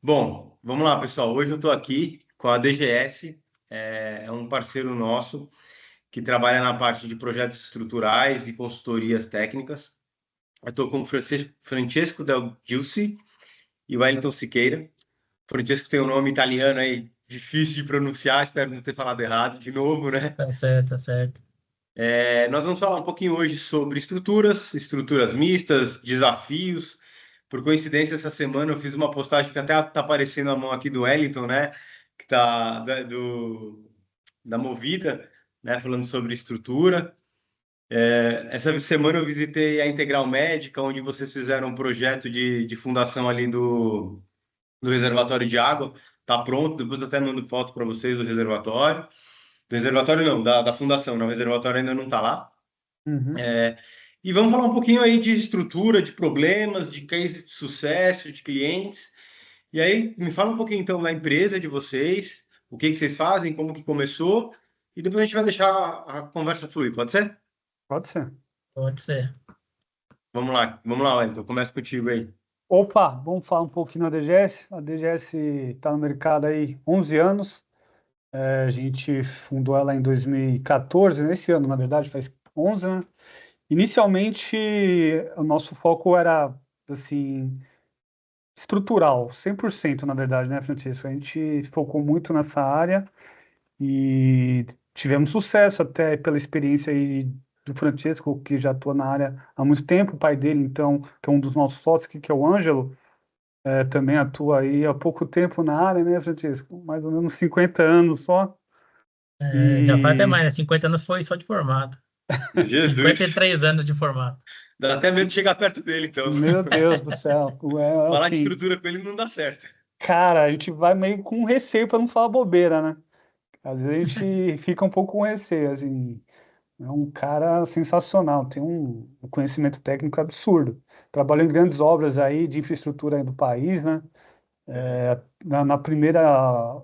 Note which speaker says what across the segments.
Speaker 1: Bom, vamos lá, pessoal. Hoje eu estou aqui com a DGS, é um parceiro nosso que trabalha na parte de projetos estruturais e consultorias técnicas. Eu estou com o Francesco Del Giussi e o Wellington Siqueira. O Francesco tem um nome italiano aí difícil de pronunciar, espero não ter falado errado de novo, né?
Speaker 2: Tá certo, tá certo.
Speaker 1: Nós vamos falar um pouquinho hoje sobre estruturas mistas, desafios. Por coincidência, essa semana eu fiz uma postagem que até tá aparecendo a mão aqui do Wellington, né? Que tá da Movida, né? Falando sobre estrutura. Essa semana eu visitei a Integral Médica, onde vocês fizeram um projeto de fundação ali do reservatório de água. Tá pronto, depois eu até mando foto para vocês do reservatório. Do reservatório não, da fundação, né? O reservatório ainda não está lá.
Speaker 2: Uhum.
Speaker 1: E vamos falar um pouquinho aí de estrutura, de problemas, de case de sucesso, de clientes. E aí, me fala um pouquinho então da empresa de vocês, o que que vocês fazem, como que começou, e depois a gente vai deixar a conversa fluir, pode ser?
Speaker 2: Pode ser. Pode ser.
Speaker 1: Vamos lá, Wellington, começa contigo aí.
Speaker 2: Opa, vamos falar um pouquinho da DGS. A DGS está no mercado aí 11 anos. A gente fundou ela em 2014, nesse ano, na verdade, faz 11, né? Inicialmente, o nosso foco era, assim, estrutural, 100%, na verdade, né, Francisco? A gente focou muito nessa área e tivemos sucesso até pela experiência aí do Francesco, que já atua na área há muito tempo, o pai dele, então, que é um dos nossos sócios, que é o Ângelo, também atua aí há pouco tempo na área, né, Francesco? Mais ou menos 50 anos só. Já faz até
Speaker 1: E
Speaker 2: mais, né? 50 anos foi só de formato.
Speaker 1: Jesus,
Speaker 2: 53 anos de formato.
Speaker 1: dá até medo de chegar perto dele, então.
Speaker 2: Meu Deus do céu,
Speaker 1: Falar de
Speaker 2: assim,
Speaker 1: estrutura com ele não dá certo.
Speaker 2: cara, a gente vai meio com receio para não falar bobeira, né? Às vezes a gente fica um pouco com receio, assim. É um cara sensacional, tem um conhecimento técnico absurdo. Trabalhou em grandes obras aí de infraestrutura aí do país, né?
Speaker 1: É,
Speaker 2: Na primeira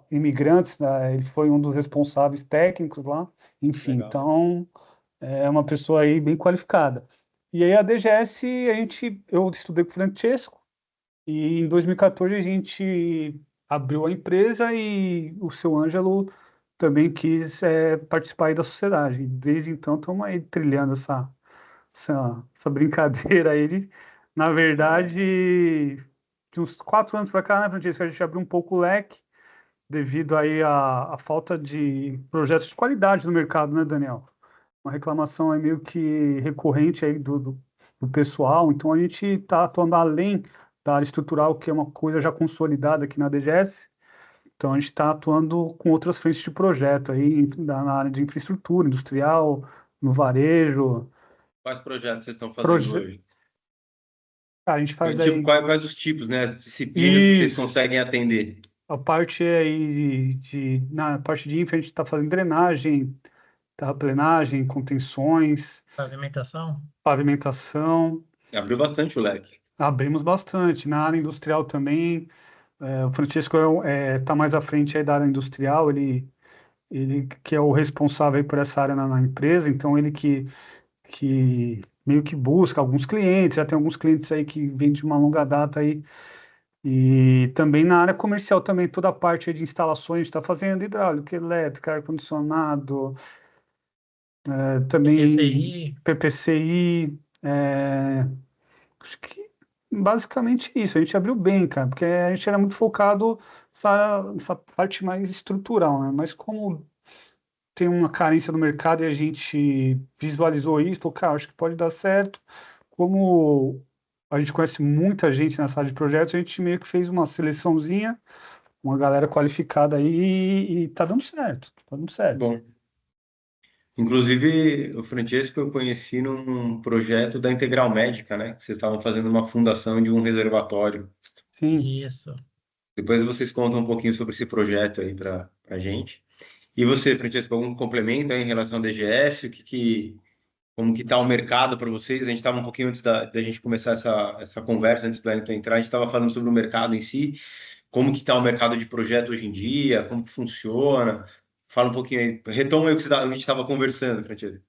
Speaker 2: Imigrantes, né, ele foi um dos responsáveis técnicos lá. Enfim,
Speaker 1: legal.
Speaker 2: então é uma pessoa aí bem qualificada. E aí a DGS, eu estudei com o Francesco e em 2014 a gente abriu a empresa e o seu Ângelo também quis participar aí da sociedade. Desde então estamos aí trilhando essa brincadeira aí. Na
Speaker 1: Legal.
Speaker 2: verdade, de uns 4 anos para cá, né, Francisco, a gente abriu um pouco o leque devido aí à falta de projetos de qualidade no mercado, né, Daniel? Uma reclamação aí meio que recorrente aí do pessoal. Então a gente está atuando além da área estrutural, que é uma coisa já consolidada aqui na DGS. Então a gente está atuando com outras frentes de projeto aí na área de infraestrutura, industrial, no varejo.
Speaker 1: Quais projetos vocês estão fazendo
Speaker 2: Proje...
Speaker 1: hoje?
Speaker 2: A gente faz
Speaker 1: Tipo,
Speaker 2: aí
Speaker 1: quais os tipos, né? As disciplinas que vocês
Speaker 2: isso.
Speaker 1: conseguem atender?
Speaker 2: A parte aí na parte de infra a gente está fazendo drenagem, terraplenagem, contenções,
Speaker 1: Pavimentação?
Speaker 2: pavimentação.
Speaker 1: Abriu bastante o leque.
Speaker 2: Abrimos bastante. Na área industrial também. O Francisco está mais à frente aí da área industrial, ele que é o responsável aí por essa área na empresa, então ele que meio que busca alguns clientes, já tem alguns clientes aí que vêm de uma longa data aí. E também na área comercial também, toda a parte aí de instalações, está fazendo hidráulica, elétrica, ar-condicionado, também
Speaker 1: PPCI.
Speaker 2: PPCI, acho que basicamente isso. A gente abriu bem, cara, porque a gente era muito focado nessa parte mais estrutural, né? Mas como tem uma carência no mercado e a gente visualizou isso, falou, cara, acho que pode dar certo. Como a gente conhece muita gente nessa área de projetos, a gente meio que fez uma seleçãozinha, uma galera qualificada aí e tá dando certo, tá dando certo.
Speaker 1: Bom. Inclusive, o Francesco eu conheci num projeto da Integral Médica, né? Que vocês estavam fazendo uma fundação de um reservatório.
Speaker 2: Sim.
Speaker 1: Isso. Depois vocês contam um pouquinho sobre esse projeto aí para a gente. E você, Francesco, algum complemento aí em relação ao DGS? Como que está o mercado para vocês? A gente estava um pouquinho antes da gente começar essa conversa, antes do Wellington entrar, a gente estava falando sobre o mercado em si. Como que está o mercado de projeto hoje em dia? Como que funciona? Fala um pouquinho aí. Retoma aí o que a gente estava conversando, Francesco.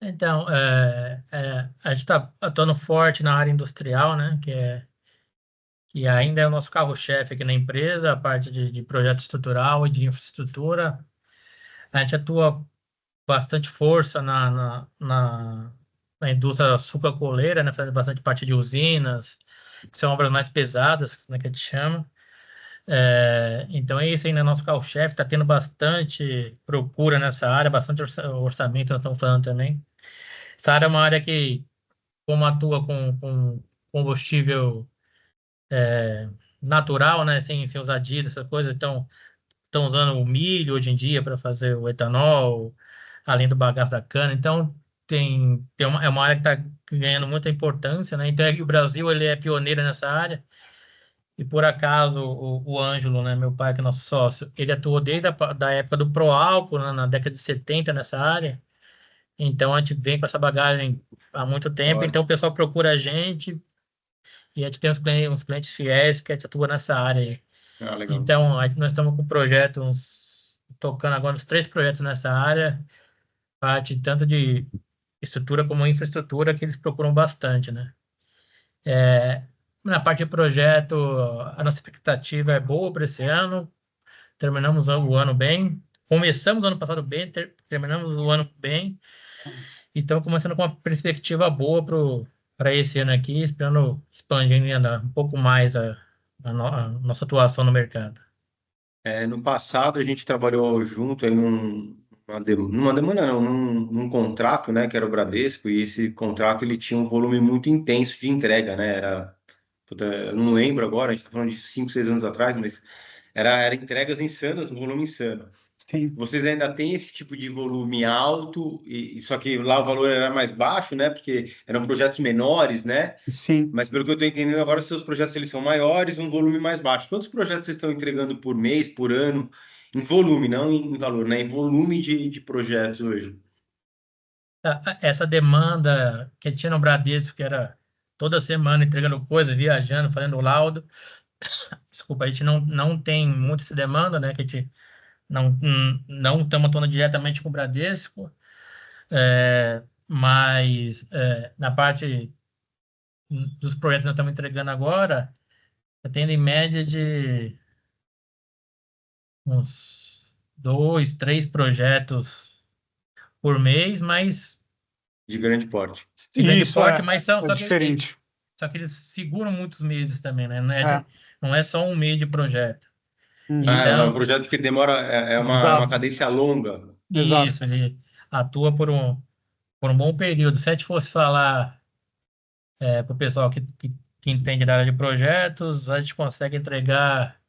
Speaker 2: Então, a gente está atuando forte na área industrial, né?
Speaker 3: e ainda é o nosso carro-chefe aqui na empresa, a parte de projeto estrutural e de infraestrutura. A gente atua bastante força na indústria sucroalcooleira, né, fazendo bastante parte de usinas, que são obras mais pesadas, né, que a gente chama. Então, esse ainda é nosso carro-chefe, está tendo bastante procura nessa área, bastante orçamento nós estamos falando também. Essa área é uma área que, como atua com combustível natural, né, sem usar diesel, essa coisa, então estão usando o milho hoje em dia para fazer o etanol, além do bagaço da cana. Então, é uma área que está ganhando muita importância, né? Então, o Brasil ele é pioneiro nessa área. E, por acaso, o Ângelo, né, meu pai, que é nosso sócio, ele atuou desde da época do Proálcool, né, na década de 70 nessa área. Então, a gente vem com essa bagagem há muito tempo.
Speaker 1: Olha,
Speaker 3: Então, o pessoal procura a gente e a gente tem uns clientes fiéis que a gente atua nessa área aí.
Speaker 1: legal.
Speaker 3: Então, nós estamos com projetos, tocando agora uns 3 projetos nessa área, parte tanto de estrutura como infraestrutura, que eles procuram bastante, né? Na parte de projeto, a nossa expectativa é boa para esse ano, terminamos o ano bem, começamos o ano passado bem, terminamos o ano bem, e estamos começando com uma perspectiva boa para esse ano aqui, esperando expandir ainda um pouco mais a nossa atuação no mercado.
Speaker 1: No passado, a gente trabalhou junto aí numa demanda, não, num contrato, né, que era o Bradesco, e esse contrato ele tinha um volume muito intenso de entrega, né? Puta, eu não lembro agora, a gente está falando de 5, 6 anos atrás, mas era entregas insanas, um volume insano.
Speaker 2: Sim,
Speaker 1: Vocês ainda têm esse tipo de volume alto, só que lá o valor era mais baixo, né? Porque eram projetos menores, né?
Speaker 2: sim.
Speaker 1: Mas pelo que eu estou entendendo agora, os seus projetos eles são maiores, um volume mais baixo. Quantos projetos vocês estão entregando por mês, por ano? Em volume, não em valor, né? Em volume de projetos hoje.
Speaker 3: Essa demanda que tinha no Bradesco, que era toda semana entregando coisa, viajando, fazendo laudo, desculpa, a gente não tem muito essa demanda, né? Que a gente não estamos atuando diretamente com o Bradesco, mas na parte dos projetos que nós estamos entregando agora, eu tenho em média de uns 2, 3 projetos por mês, mas
Speaker 1: De grande porte.
Speaker 3: de grande
Speaker 2: Isso
Speaker 3: porte, mas
Speaker 2: é diferente.
Speaker 3: só que eles seguram muitos meses também, né?
Speaker 2: É.
Speaker 3: Não é só um mês de projeto.
Speaker 2: Uhum.
Speaker 1: É um
Speaker 3: Então,
Speaker 1: projeto que demora, é uma
Speaker 2: Exato,
Speaker 1: cadência longa.
Speaker 2: exato.
Speaker 3: isso, ele atua por um bom período. Se a gente fosse falar para o pessoal que entende da área de projetos, a gente consegue entregar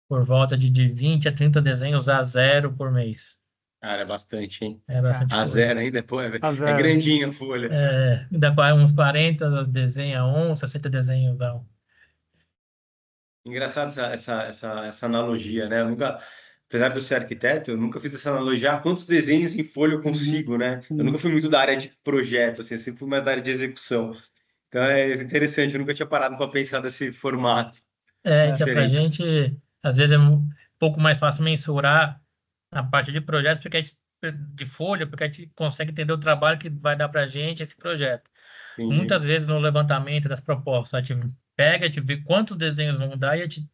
Speaker 3: por volta de 20 a 30 desenhos a zero por mês.
Speaker 1: Cara, é bastante, hein?
Speaker 3: É bastante
Speaker 1: A
Speaker 3: coisa.
Speaker 1: zero ainda, pô,
Speaker 2: A
Speaker 1: é
Speaker 2: zero.
Speaker 1: grandinha a folha.
Speaker 3: Ainda uns 40 desenhos a um, 60 desenhos a um.
Speaker 1: Engraçado essa analogia, né? Eu nunca, apesar de eu ser arquiteto, eu nunca fiz essa analogia. Quantos desenhos em folha eu
Speaker 2: Uhum.
Speaker 1: consigo, né? Eu nunca
Speaker 2: Uhum.
Speaker 1: fui muito da área de projeto, assim, eu sempre fui mais da área de execução. Então é interessante, eu nunca tinha parado para pensar desse formato
Speaker 2: É.
Speaker 3: Então, para a
Speaker 1: diferente.
Speaker 3: gente, às vezes é um pouco mais fácil mensurar a parte de projetos, porque de folha, porque a gente consegue entender o trabalho que vai dar para a gente esse projeto.
Speaker 1: Entendi.
Speaker 3: Muitas vezes no levantamento das propostas, a gente pega, a gente vê quantos desenhos vão dar e a gente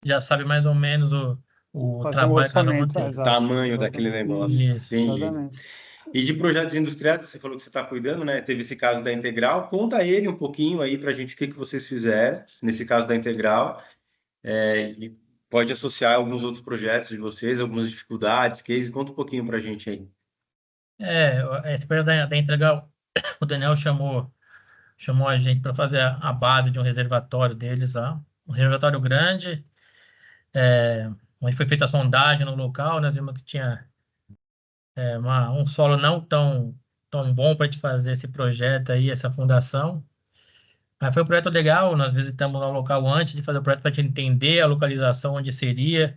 Speaker 3: já sabe mais ou menos o
Speaker 2: Fazer um
Speaker 3: trabalho que nós vamos
Speaker 2: orçamento,
Speaker 3: ter.
Speaker 2: exato.
Speaker 1: Tamanho daquele
Speaker 2: Exatamente.
Speaker 1: negócio.
Speaker 2: Isso,
Speaker 3: Isso.
Speaker 1: Entendi.
Speaker 2: exatamente.
Speaker 1: E de projetos industriais, você falou que você está cuidando, né? Teve esse caso da Integral. Conta ele um pouquinho aí para a gente o que vocês fizeram nesse caso da Integral. E pode associar alguns outros projetos de vocês, algumas dificuldades, case. Conta um pouquinho para a gente aí.
Speaker 3: Esse período da entrega, o Daniel chamou a gente para fazer a base de um reservatório deles lá. Um reservatório grande, onde foi feita a sondagem no local, nós vimos que tinha um solo não tão bom para a gente fazer esse projeto aí, essa fundação. Mas foi um projeto legal, nós visitamos lá o local antes de fazer o projeto para a gente entender a localização onde seria,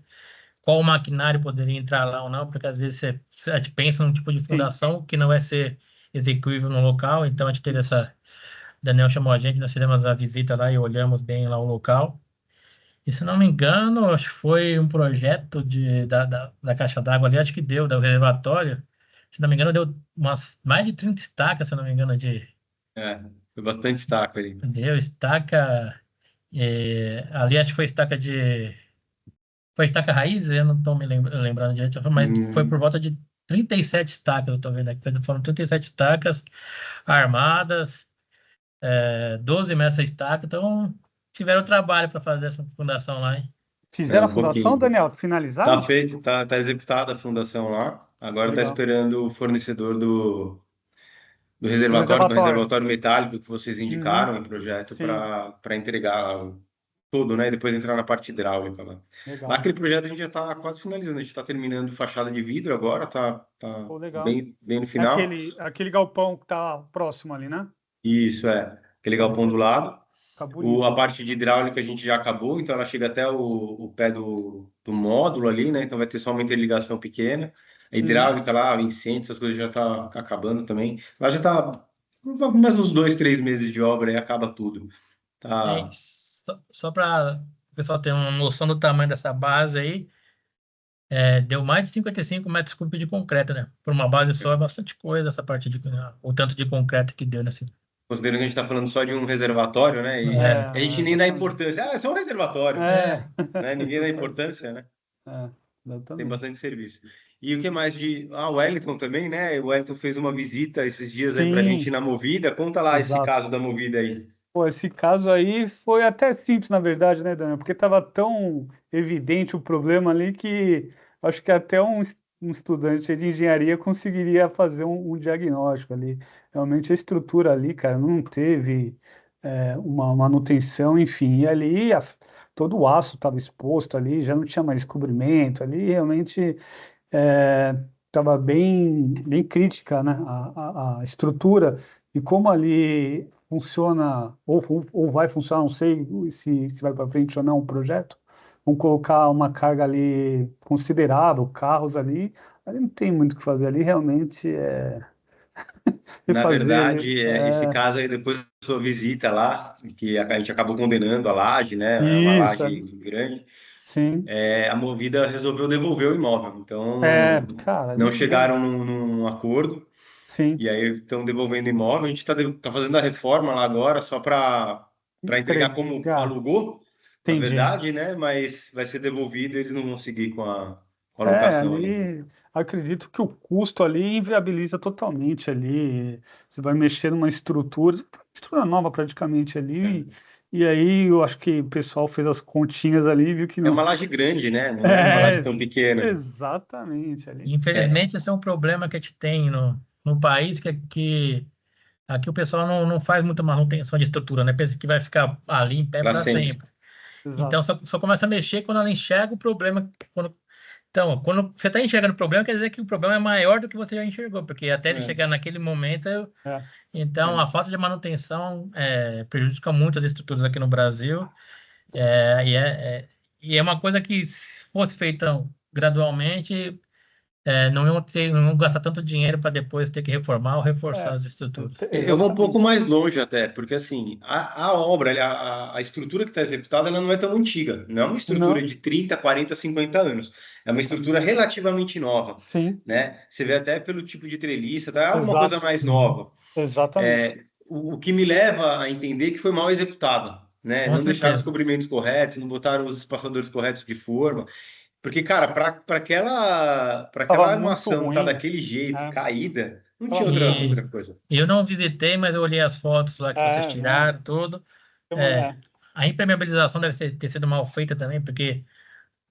Speaker 3: qual maquinário poderia entrar lá ou não, porque às vezes a gente pensa num tipo de
Speaker 2: Sim,
Speaker 3: fundação que não vai ser execuível no local, então a gente teve essa. Daniel chamou a gente, nós fizemos a visita lá e olhamos bem lá o local. E se não me engano, acho que foi um projeto da caixa d'água ali, acho que deu, do reservatório. Se não me engano, deu mais de 30 estacas, se não me engano,
Speaker 1: É, foi bastante destaque ali.
Speaker 3: deu estaca. Ali acho que foi estaca de... Foi estaca raiz, eu não estou me lembrando direito, mas foi por volta de 37 estacas, eu estou vendo aqui. Foram 37 estacas armadas, 12 metros a estaca, então tiveram trabalho para fazer essa fundação lá, hein?
Speaker 2: Fizeram a
Speaker 1: Um
Speaker 2: fundação,
Speaker 1: pouquinho.
Speaker 2: Daniel?
Speaker 1: Tá
Speaker 2: Finalizaram?
Speaker 1: feito, tá executada a fundação lá. Agora tá
Speaker 2: Legal.
Speaker 1: esperando o fornecedor do
Speaker 2: Do
Speaker 1: reservatório, que é o
Speaker 2: reservatório.
Speaker 1: reservatório metálico que vocês
Speaker 2: Uhum.
Speaker 1: indicaram em projeto
Speaker 2: Sim,
Speaker 1: para entregar tudo, né? E depois entrar na parte hidráulica lá. Lá
Speaker 2: legal.
Speaker 1: aquele projeto a gente já está quase finalizando, a gente está terminando fachada de vidro agora, tá
Speaker 2: Pô, legal.
Speaker 1: bem no
Speaker 2: É
Speaker 1: final.
Speaker 2: aquele galpão que tá próximo ali, né?
Speaker 1: Isso é, aquele
Speaker 2: Vai
Speaker 1: galpão do lado.
Speaker 2: ficar bonito
Speaker 1: A
Speaker 2: ali.
Speaker 1: parte de hidráulica a gente já acabou, então ela chega até o pé do módulo ali, né? Então vai ter só uma interligação pequena. A
Speaker 2: Uhum.
Speaker 1: hidráulica lá, o incêndio, essas coisas já tá acabando também. Lá já tá mais uns 2, 3 meses de obra e acaba tudo. Tá.
Speaker 3: Só para o pessoal ter uma noção do tamanho dessa base aí, deu mais de 55 metros cúbicos de concreto, né? Por uma base só é bastante coisa essa parte o tanto de concreto que deu nesse.
Speaker 1: Considerando que a gente está falando só de um reservatório, né? E
Speaker 3: É,
Speaker 1: a gente nem dá
Speaker 2: Exatamente.
Speaker 1: importância. Ah, é só um reservatório,
Speaker 3: é,
Speaker 1: né? Ninguém dá
Speaker 2: Exatamente.
Speaker 1: importância, né? Tem
Speaker 2: Exatamente.
Speaker 1: bastante serviço. E o que mais de... Ah, o Wellington também, né? O Wellington fez uma visita esses dias aí pra gente
Speaker 2: Sim,
Speaker 1: na Movida. Conta lá esse
Speaker 2: exato.
Speaker 1: caso da Movida aí.
Speaker 2: Pô, esse caso aí foi até simples, na verdade, né, Daniel? Porque estava tão evidente o problema ali que acho que até um estudante de engenharia conseguiria fazer um diagnóstico ali. Realmente a estrutura ali, cara, não teve uma manutenção, enfim, e ali todo o aço estava exposto ali, já não tinha mais cobrimento ali, realmente estava bem crítica, né, a estrutura e como ali funciona ou vai funcionar, não sei se vai para frente ou não o projeto, vão colocar uma carga ali considerável, carros ali não tem muito o que fazer ali, realmente
Speaker 1: Na
Speaker 2: refazer ali,
Speaker 1: verdade, esse caso aí, depois da sua visita lá, que a gente acabou condenando a laje, né? É uma
Speaker 2: isso,
Speaker 1: laje grande.
Speaker 2: sim,
Speaker 1: A Movida resolveu devolver o imóvel. Então,
Speaker 2: cara,
Speaker 1: não
Speaker 2: ali,
Speaker 1: chegaram num acordo.
Speaker 2: sim,
Speaker 1: E aí estão devolvendo o imóvel. A gente tá fazendo a reforma lá agora só para entregar como
Speaker 2: entregar,
Speaker 1: alugou, na
Speaker 2: entendi.
Speaker 1: verdade, né? Mas vai ser devolvido e eles não vão seguir com a locação ali.
Speaker 2: Ali acredito que o custo ali inviabiliza totalmente ali. Você vai mexer numa estrutura nova praticamente ali, e aí eu acho que o pessoal fez as continhas ali e viu que
Speaker 1: É
Speaker 2: não.
Speaker 1: uma laje grande, né? Não é uma laje
Speaker 2: É,
Speaker 1: tão pequena.
Speaker 2: exatamente ali.
Speaker 1: É,
Speaker 3: infelizmente, esse é um problema que a gente tem no país, que aqui o pessoal não faz muita manutenção de estrutura, né? Pensa que vai ficar ali em pé
Speaker 1: para
Speaker 3: para
Speaker 1: sempre.
Speaker 3: sempre. Então,
Speaker 2: Exato.
Speaker 3: só começa a mexer quando ela enxerga o problema. Então, quando você está enxergando o problema, quer dizer que o problema é maior do que você já enxergou, porque até ele
Speaker 1: É,
Speaker 3: chegar naquele momento,
Speaker 2: É,
Speaker 3: então
Speaker 2: é.
Speaker 3: a falta de manutenção prejudica muito as estruturas aqui no Brasil. É, e, é, e é uma coisa que, se fosse feita gradualmente, não iam gastar tanto dinheiro para depois ter que reformar ou reforçar
Speaker 2: É,
Speaker 3: as estruturas.
Speaker 1: eu vou um pouco
Speaker 2: exatamente.
Speaker 1: mais longe até, porque assim, a obra, a estrutura que está executada, ela não é tão antiga. Não é uma estrutura
Speaker 2: Não,
Speaker 1: de 30, 40, 50 anos. É uma estrutura relativamente nova,
Speaker 2: sim,
Speaker 1: né? Você vê até pelo tipo de treliça, tá? É alguma coisa
Speaker 2: exato,
Speaker 1: mais nova.
Speaker 2: exatamente.
Speaker 1: O que me leva a entender que foi mal executada, né?
Speaker 3: Com
Speaker 1: Não deixaram os
Speaker 3: certeza.
Speaker 1: cobrimentos corretos, não botaram os espaçadores corretos de forma. Porque, cara, para
Speaker 2: Tava
Speaker 1: aquela
Speaker 2: muito
Speaker 1: armação estar
Speaker 2: ruim.
Speaker 1: daquele jeito,
Speaker 2: É,
Speaker 1: caída, não
Speaker 2: tava
Speaker 1: tinha
Speaker 2: muito
Speaker 3: E
Speaker 1: outra
Speaker 2: ruim.
Speaker 1: coisa.
Speaker 3: eu não visitei, mas eu olhei as fotos lá que vocês
Speaker 2: Não.
Speaker 3: tiraram, tudo.
Speaker 2: É,
Speaker 3: É, a impermeabilização deve ter sido mal feita também, porque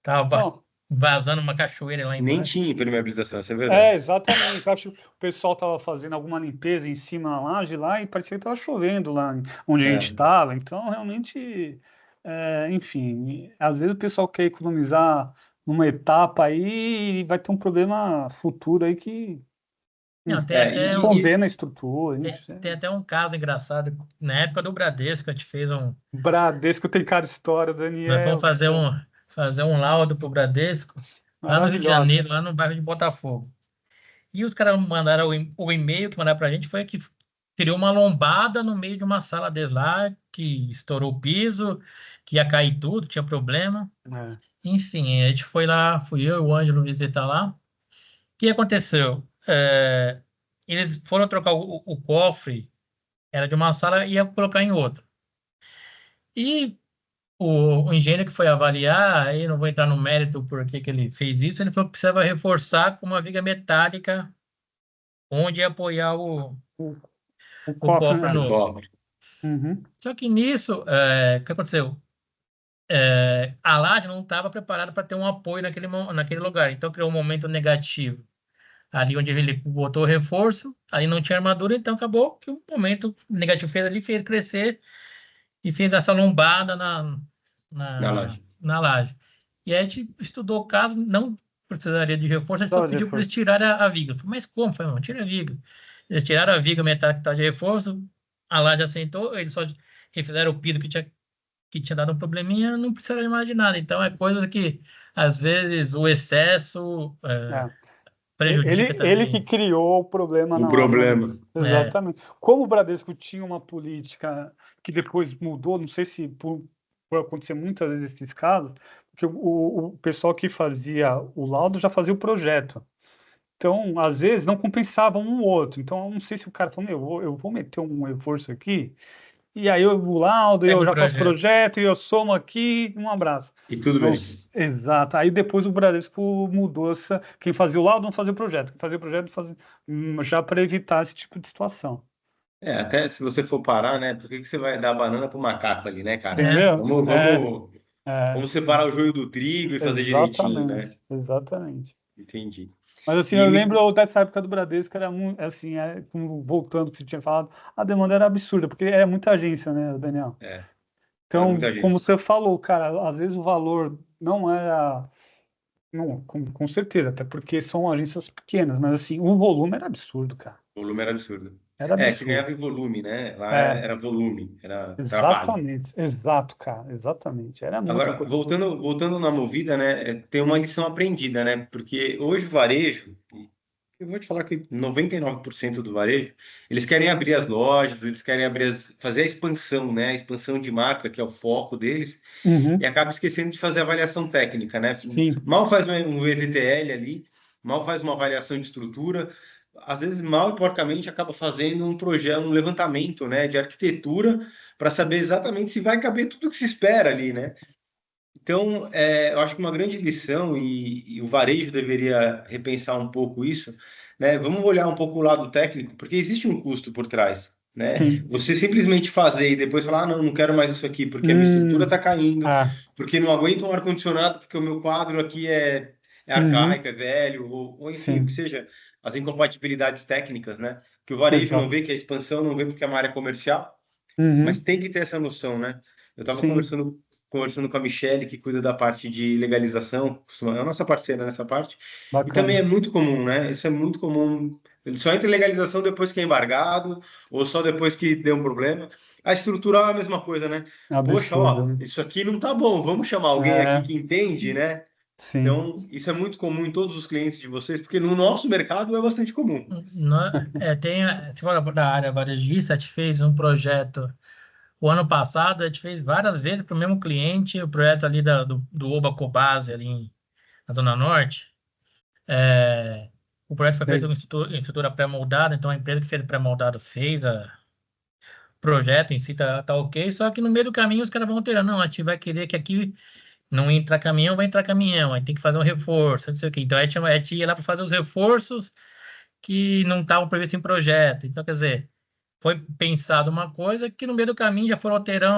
Speaker 3: tava
Speaker 2: não,
Speaker 3: vazando uma cachoeira lá
Speaker 1: Nem
Speaker 3: embaixo.
Speaker 1: tinha impermeabilização, isso é verdade.
Speaker 2: exatamente. Eu acho que o pessoal estava fazendo alguma limpeza em cima da laje lá e parecia que estava chovendo lá onde a gente
Speaker 1: É,
Speaker 2: estava. Então, realmente, enfim, às vezes o pessoal quer economizar numa etapa aí e vai ter um problema futuro aí que
Speaker 3: Não,
Speaker 2: condena a estrutura.
Speaker 3: tem
Speaker 2: Enfim.
Speaker 3: até um caso engraçado. Na época do Bradesco, a gente fez um.
Speaker 2: Bradesco tem cada história,
Speaker 3: Nós
Speaker 2: Daniel
Speaker 3: fomos
Speaker 2: do céu.
Speaker 3: fazer um laudo para o Bradesco, lá no Rio de
Speaker 2: Maravilhosa.
Speaker 3: Janeiro, lá no bairro de Botafogo. E os caras mandaram o e-mail que mandaram para a gente foi que criou uma lombada no meio de uma sala deles lá, que estourou o piso, que ia cair tudo, tinha problema.
Speaker 2: É.
Speaker 3: Enfim, a gente foi lá, fui eu e o Ângelo visitar lá. O que aconteceu? Eles foram trocar o cofre, era de uma sala e ia colocar em outra. E o engenheiro que foi avaliar, aí não vou entrar no mérito por que ele fez isso, ele falou que precisava reforçar com uma viga metálica onde ia apoiar
Speaker 2: O, o
Speaker 3: o
Speaker 2: cofre,
Speaker 3: cofre
Speaker 2: né?
Speaker 1: O
Speaker 3: novo.
Speaker 1: cofre.
Speaker 2: Uhum.
Speaker 3: Só que nisso, o que aconteceu? A laje não estava preparada para ter um apoio naquele lugar, então criou um momento negativo. Ali onde ele botou o reforço, ali não tinha armadura, então acabou que o momento negativo fez crescer e fez essa lombada
Speaker 1: Na laje.
Speaker 3: na laje. E aí a gente estudou o caso, não precisaria de reforço, a gente só
Speaker 2: Precisava de
Speaker 3: pediu para eles
Speaker 2: reforço.
Speaker 3: tirarem a viga. Eu falei, mas como? Eu falei, não, tira a viga. Eles tiraram a viga metálica que estava de reforço, a laje assentou, eles só refizeram o piso que tinha dado um probleminha, não precisaram de mais de nada. Então é coisa que, às vezes, o excesso
Speaker 2: É.
Speaker 3: prejudica
Speaker 2: Ele que
Speaker 3: também.
Speaker 2: criou o problema
Speaker 1: O problema.
Speaker 2: Exatamente. Como o Bradesco tinha uma política que depois mudou, não sei se por acontecer muitas vezes esses casos, porque o pessoal que fazia o laudo já fazia o projeto. Então, às vezes, não compensava um ou outro. Então, eu não sei se o cara falou, meu, eu vou meter um reforço aqui, e aí o laudo,
Speaker 3: Pega
Speaker 2: eu
Speaker 3: o
Speaker 2: já faço
Speaker 3: projeto.
Speaker 2: projeto, e eu somo aqui, um abraço.
Speaker 1: E tudo
Speaker 2: Não,
Speaker 1: bem.
Speaker 2: exato. Aí depois o Bradesco mudou essa. Quem fazia o laudo não fazia o projeto. Quem fazia o projeto fazia, já para evitar esse tipo de situação.
Speaker 1: Até se você for parar, né? Por que que você vai dar banana pro macaco ali, né, cara?
Speaker 3: É,
Speaker 2: Entendeu?
Speaker 1: Vamos, vamos,
Speaker 2: É,
Speaker 1: vamos separar o joio do trigo e fazer direitinho, né?
Speaker 2: exatamente. Exatamente.
Speaker 1: Entendi.
Speaker 2: Mas assim,
Speaker 1: E
Speaker 2: eu
Speaker 1: me-
Speaker 2: lembro dessa época do Bradesco, era muito, assim, voltando ao que você tinha falado, a demanda era absurda, porque é muita agência, né, Daniel?
Speaker 1: era
Speaker 2: Então,
Speaker 1: muita
Speaker 2: como
Speaker 1: gente.
Speaker 2: você falou, cara, às vezes o valor não era. Não, com certeza, até porque são agências pequenas, mas assim, o volume era absurdo, cara.
Speaker 1: O volume era absurdo.
Speaker 2: Era
Speaker 1: Você ganhava
Speaker 2: absurdo.
Speaker 1: em volume, né? Lá
Speaker 2: É,
Speaker 1: era volume, era trabalho.
Speaker 2: exatamente, exato, cara, exatamente. Era muita
Speaker 1: Agora,
Speaker 2: coisa.
Speaker 1: voltando na Movida, né? Tem uma lição aprendida, né? Porque hoje o varejo, eu vou te falar que 99% do varejo, eles querem abrir as lojas, eles querem fazer a expansão, né? A expansão de marca, que é o foco deles, e
Speaker 2: Uhum,
Speaker 1: acaba esquecendo de fazer avaliação técnica, né?
Speaker 2: sim,
Speaker 1: Mal faz um EVTL ali, mal faz uma avaliação de estrutura, às vezes mal e porcamente acaba fazendo um projeto, um levantamento, né, de arquitetura para saber exatamente se vai caber tudo que se espera ali, né? Então, eu acho que uma grande lição, e o varejo deveria repensar um pouco isso, né? Vamos olhar um pouco o lado técnico, porque existe um custo por trás, né?
Speaker 2: sim.
Speaker 1: Você simplesmente fazer e depois falar, ah, não, não quero mais isso aqui, porque a minha estrutura está
Speaker 2: Hum,
Speaker 1: caindo,
Speaker 2: ah,
Speaker 1: porque não aguento um ar-condicionado, porque o meu quadro aqui é
Speaker 2: uhum,
Speaker 1: arcaico, é velho, ou enfim, o que
Speaker 2: sim,
Speaker 1: seja, as incompatibilidades técnicas, né? Que o varejo não
Speaker 2: exato.
Speaker 1: vê, que a expansão não vê porque é uma área comercial, mas
Speaker 2: Uhum,
Speaker 1: tem que ter essa noção, né? Eu estava
Speaker 2: sim,
Speaker 1: conversando com a Michelle, que cuida da parte de legalização, é a nossa parceira nessa parte, e também é
Speaker 2: bacana.
Speaker 1: muito comum, né? Isso é muito comum. Ele só entra em legalização depois que é embargado, ou só depois que deu um problema. A estrutural é a mesma coisa, né? Poxa,
Speaker 2: Absurdo,
Speaker 1: ó,
Speaker 2: né?
Speaker 1: isso aqui não tá bom, vamos chamar alguém aqui
Speaker 2: É,
Speaker 1: que entende, né?
Speaker 2: sim.
Speaker 1: Então, isso é muito comum em todos os clientes de vocês, porque no nosso mercado é bastante comum.
Speaker 3: Se for da área varejista, a gente fez um projeto o ano passado, a gente fez várias vezes para o mesmo cliente, o projeto ali do Oba Cobase, na Zona Norte. O projeto foi feito
Speaker 2: Sei.
Speaker 3: em estrutura pré-moldada, então a empresa que fez o pré-moldado fez o projeto em si, tá ok, só que no meio do caminho os caras vão alterando. Não, a gente vai querer que aqui não entra caminhão, vai entrar caminhão, aí tem que fazer um gente não sei o quê. Então a gente ia lá para fazer os reforços que não estavam previstos em projeto. Então, quer dizer, foi pensado uma coisa que no meio do caminho já foram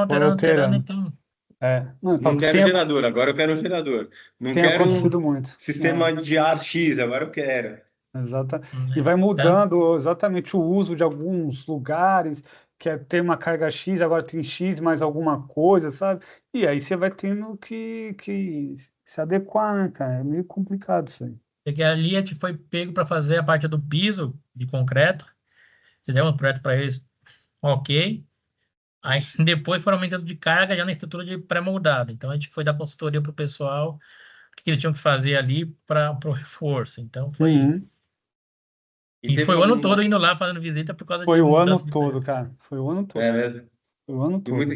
Speaker 2: Foi
Speaker 3: alterando,
Speaker 2: alterando.
Speaker 3: então.
Speaker 2: É. Não, eu
Speaker 1: Não
Speaker 2: falo que
Speaker 1: quero gerador, agora eu quero um gerador. Não
Speaker 2: tem
Speaker 1: quero
Speaker 2: acontecido
Speaker 1: um
Speaker 2: muito.
Speaker 1: sistema de ar X, agora eu quero.
Speaker 2: Exata. E
Speaker 3: Né?
Speaker 2: vai
Speaker 3: Então,
Speaker 2: mudando exatamente o uso de alguns lugares, que tem uma carga X, agora tem X mais alguma coisa, sabe? E aí você vai tendo que se adequar, né, cara? É meio complicado isso aí.
Speaker 3: porque ali a gente foi pego para fazer a parte do piso de concreto, fizemos um projeto para eles, ok. Aí depois foram aumentando de carga já na estrutura de pré-moldado. Então a gente foi dar consultoria para o pessoal, o que eles tinham que fazer ali para o reforço. Então foi.
Speaker 2: Uhum.
Speaker 1: E
Speaker 3: E
Speaker 1: teve
Speaker 3: foi o ano todo
Speaker 1: algum.
Speaker 3: indo lá fazendo visita por causa
Speaker 2: Foi
Speaker 3: de
Speaker 2: o ano
Speaker 3: mudança de
Speaker 2: todo,
Speaker 3: projeto.
Speaker 2: cara. Foi o ano todo.
Speaker 1: É mesmo?
Speaker 2: Foi o ano todo.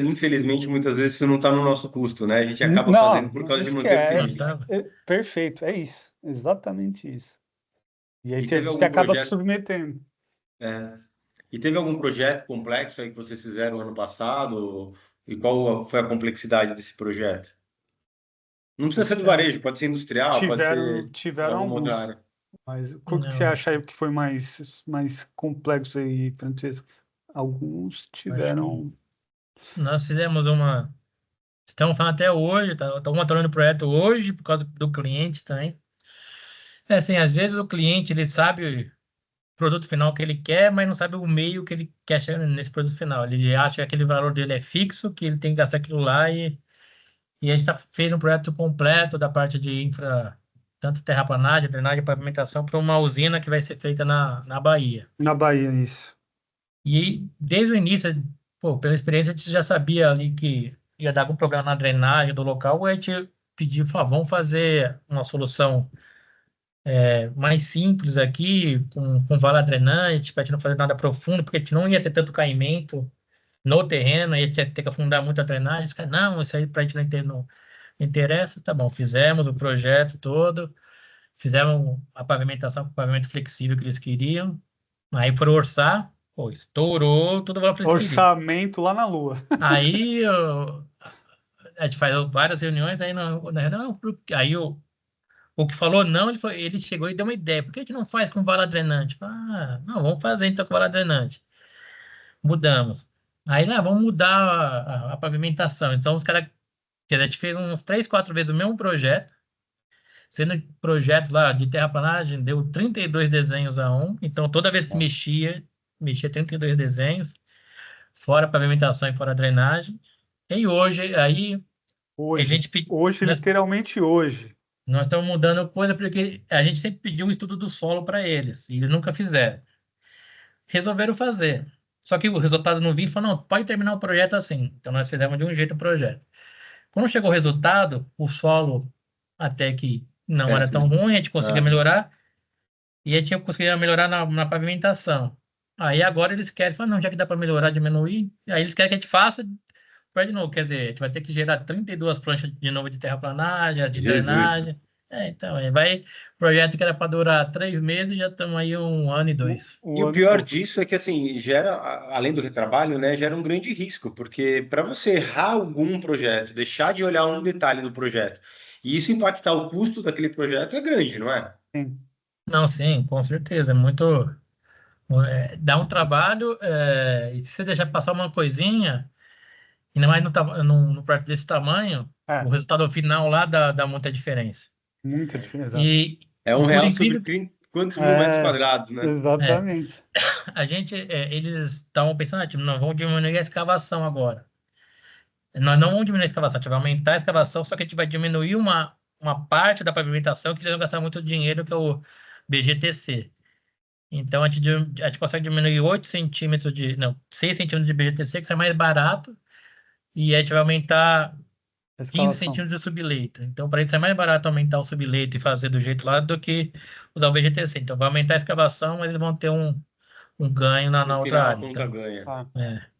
Speaker 1: Infelizmente, muitas vezes isso não está no nosso custo, né? A gente acaba fazendo
Speaker 2: Não,
Speaker 1: por
Speaker 2: não
Speaker 1: causa de manter o
Speaker 3: Não
Speaker 2: esquece.
Speaker 1: cliente.
Speaker 3: tava.
Speaker 2: Perfeito, é isso. Exatamente isso. E aí
Speaker 1: E
Speaker 2: você,
Speaker 1: teve
Speaker 2: você
Speaker 1: algum
Speaker 2: acaba se
Speaker 1: projeto.
Speaker 2: submetendo.
Speaker 1: é, e teve algum projeto complexo aí que vocês fizeram ano passado? E qual foi a complexidade desse projeto? Não precisa ser do varejo, pode ser industrial, pode ser em
Speaker 2: Tiveram
Speaker 1: alguma outra
Speaker 2: alguns,
Speaker 1: área.
Speaker 2: mas o que você
Speaker 3: Não,
Speaker 2: acha aí que foi mais complexo aí, Francesco? Alguns
Speaker 3: acho que
Speaker 2: tiveram.
Speaker 3: nós fizemos uma. Estamos falando até hoje, estamos montando o projeto hoje por causa do cliente também. É assim, às vezes o cliente ele sabe o produto final que ele quer, mas não sabe o meio que ele quer chegar nesse produto final. Ele acha que aquele valor dele é fixo, que ele tem que gastar aquilo lá e a gente fez um projeto completo da parte de infra, tanto terraplanagem, drenagem, pavimentação, para uma usina que vai ser feita na Bahia.
Speaker 2: Na Bahia, isso.
Speaker 3: E desde o início, pô, pela experiência, a gente já sabia ali que ia dar algum problema na drenagem do local, a gente pediu, falou, vamos fazer uma solução mais simples aqui, com vala drenante, para a gente não fazer nada profundo, porque a gente não ia ter tanto caimento no terreno, aí a gente ia ter que afundar muito a drenagem. Os caras, não, isso aí para a gente não interessa. Tá bom, fizemos o projeto todo, fizemos a pavimentação com o pavimento flexível que eles queriam, aí foram orçar, pô, estourou todo o valor que eles queriam.
Speaker 2: Orçamento lá na Lua.
Speaker 3: Aí a gente faz várias reuniões, aí na reunião, aí o que falou não, ele chegou e deu uma ideia. Por que a gente não faz com vala drenante? Ah, não, vamos fazer então com vala drenante. Mudamos. Aí lá, vamos mudar a pavimentação. Então os caras, quer dizer, a gente fez uns 3, 4 vezes o mesmo projeto, sendo projeto lá de terraplanagem, deu 32 desenhos a um. Então toda vez que mexia 32 desenhos, fora pavimentação e fora drenagem. E hoje, aí, a
Speaker 2: Hoje,
Speaker 3: gente
Speaker 2: literalmente hoje.
Speaker 3: nós estamos mudando coisa porque a gente sempre pediu um estudo do solo para eles, e eles nunca fizeram. Resolveram fazer. Só que o resultado não vinha e falou, não, pode terminar o projeto assim. Então nós fizemos de um jeito o projeto. Quando chegou o resultado, o solo até que não era tão ruim, a gente conseguia melhorar, e a gente tinha conseguido melhorar na pavimentação. Aí agora eles querem, falar, não, já que dá para melhorar, diminuir, aí eles querem que a gente faça de novo, quer dizer, a gente vai ter que gerar 32 pranchas de novo de terraplanagem, de
Speaker 1: Jesus.
Speaker 3: drenagem. Então, projeto que era para durar 3 meses, já estamos aí 1 ano e 2.
Speaker 1: E o pior disso é que, assim, gera, além do retrabalho, né, gera um grande risco, porque para você errar algum projeto, deixar de olhar um detalhe do projeto, e isso impactar o custo daquele projeto é grande, não é?
Speaker 2: Sim.
Speaker 3: Não, sim, com certeza, é muito... dá um trabalho, e se você deixar passar uma coisinha, ainda mais no projeto desse tamanho, o resultado final lá dá muita diferença.
Speaker 2: Muita diferença.
Speaker 3: E
Speaker 1: É um
Speaker 3: por
Speaker 1: real
Speaker 3: incrível
Speaker 1: sobre quantos mil metros quadrados, né?
Speaker 2: Exatamente.
Speaker 3: a gente, eles estavam pensando, tipo, não, vamos diminuir a escavação agora. Nós não vamos diminuir a escavação, a gente vai aumentar a escavação, só que a gente vai diminuir uma parte da pavimentação que eles vão gastar muito dinheiro, que é o BGTC. Então, a gente consegue diminuir 8 centímetros não, 6 centímetros de BGTC, que é mais barato, e a gente vai aumentar 15 centímetros de subleito. Então, para isso é mais barato aumentar o subleito e fazer do jeito lá do que usar o BGTC. Então, vai aumentar a escavação, mas eles vão ter um ganho na
Speaker 1: No
Speaker 3: outra
Speaker 1: final,
Speaker 3: área.
Speaker 1: a conta
Speaker 3: Então,
Speaker 1: ganha.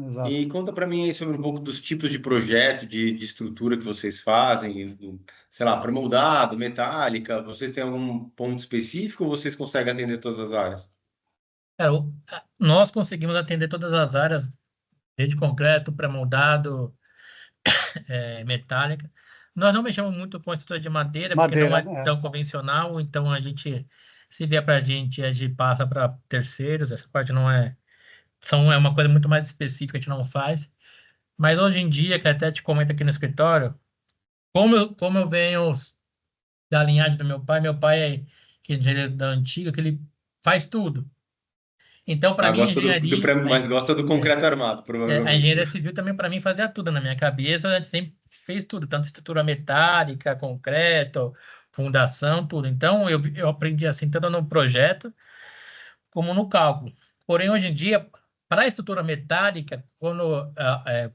Speaker 2: Exato.
Speaker 1: E conta para mim aí sobre um pouco dos tipos de projeto, de estrutura que vocês fazem, sei lá, pré-moldado, metálica, vocês têm algum ponto específico ou vocês conseguem atender todas as áreas?
Speaker 3: cara, nós conseguimos atender todas as áreas, desde concreto, pré-moldado, metálica. Nós não mexemos muito com a estrutura de madeira, porque não é tão convencional, então se vier para a gente passa para terceiros, essa parte não é uma coisa muito mais específica, a gente não faz. Mas hoje em dia, que até te comento aqui no escritório, como eu venho da linhagem do meu pai é que é engenheiro da antiga, que ele faz tudo. Então, para mim, engenharia...
Speaker 1: mas gosta do concreto armado, provavelmente.
Speaker 3: A engenharia civil também, para mim, fazia tudo na minha cabeça, a gente sempre fez tudo, tanto estrutura metálica, concreto, fundação, tudo. Então, eu aprendi assim, tanto no projeto como no cálculo. Porém, hoje em dia, para a estrutura metálica, quando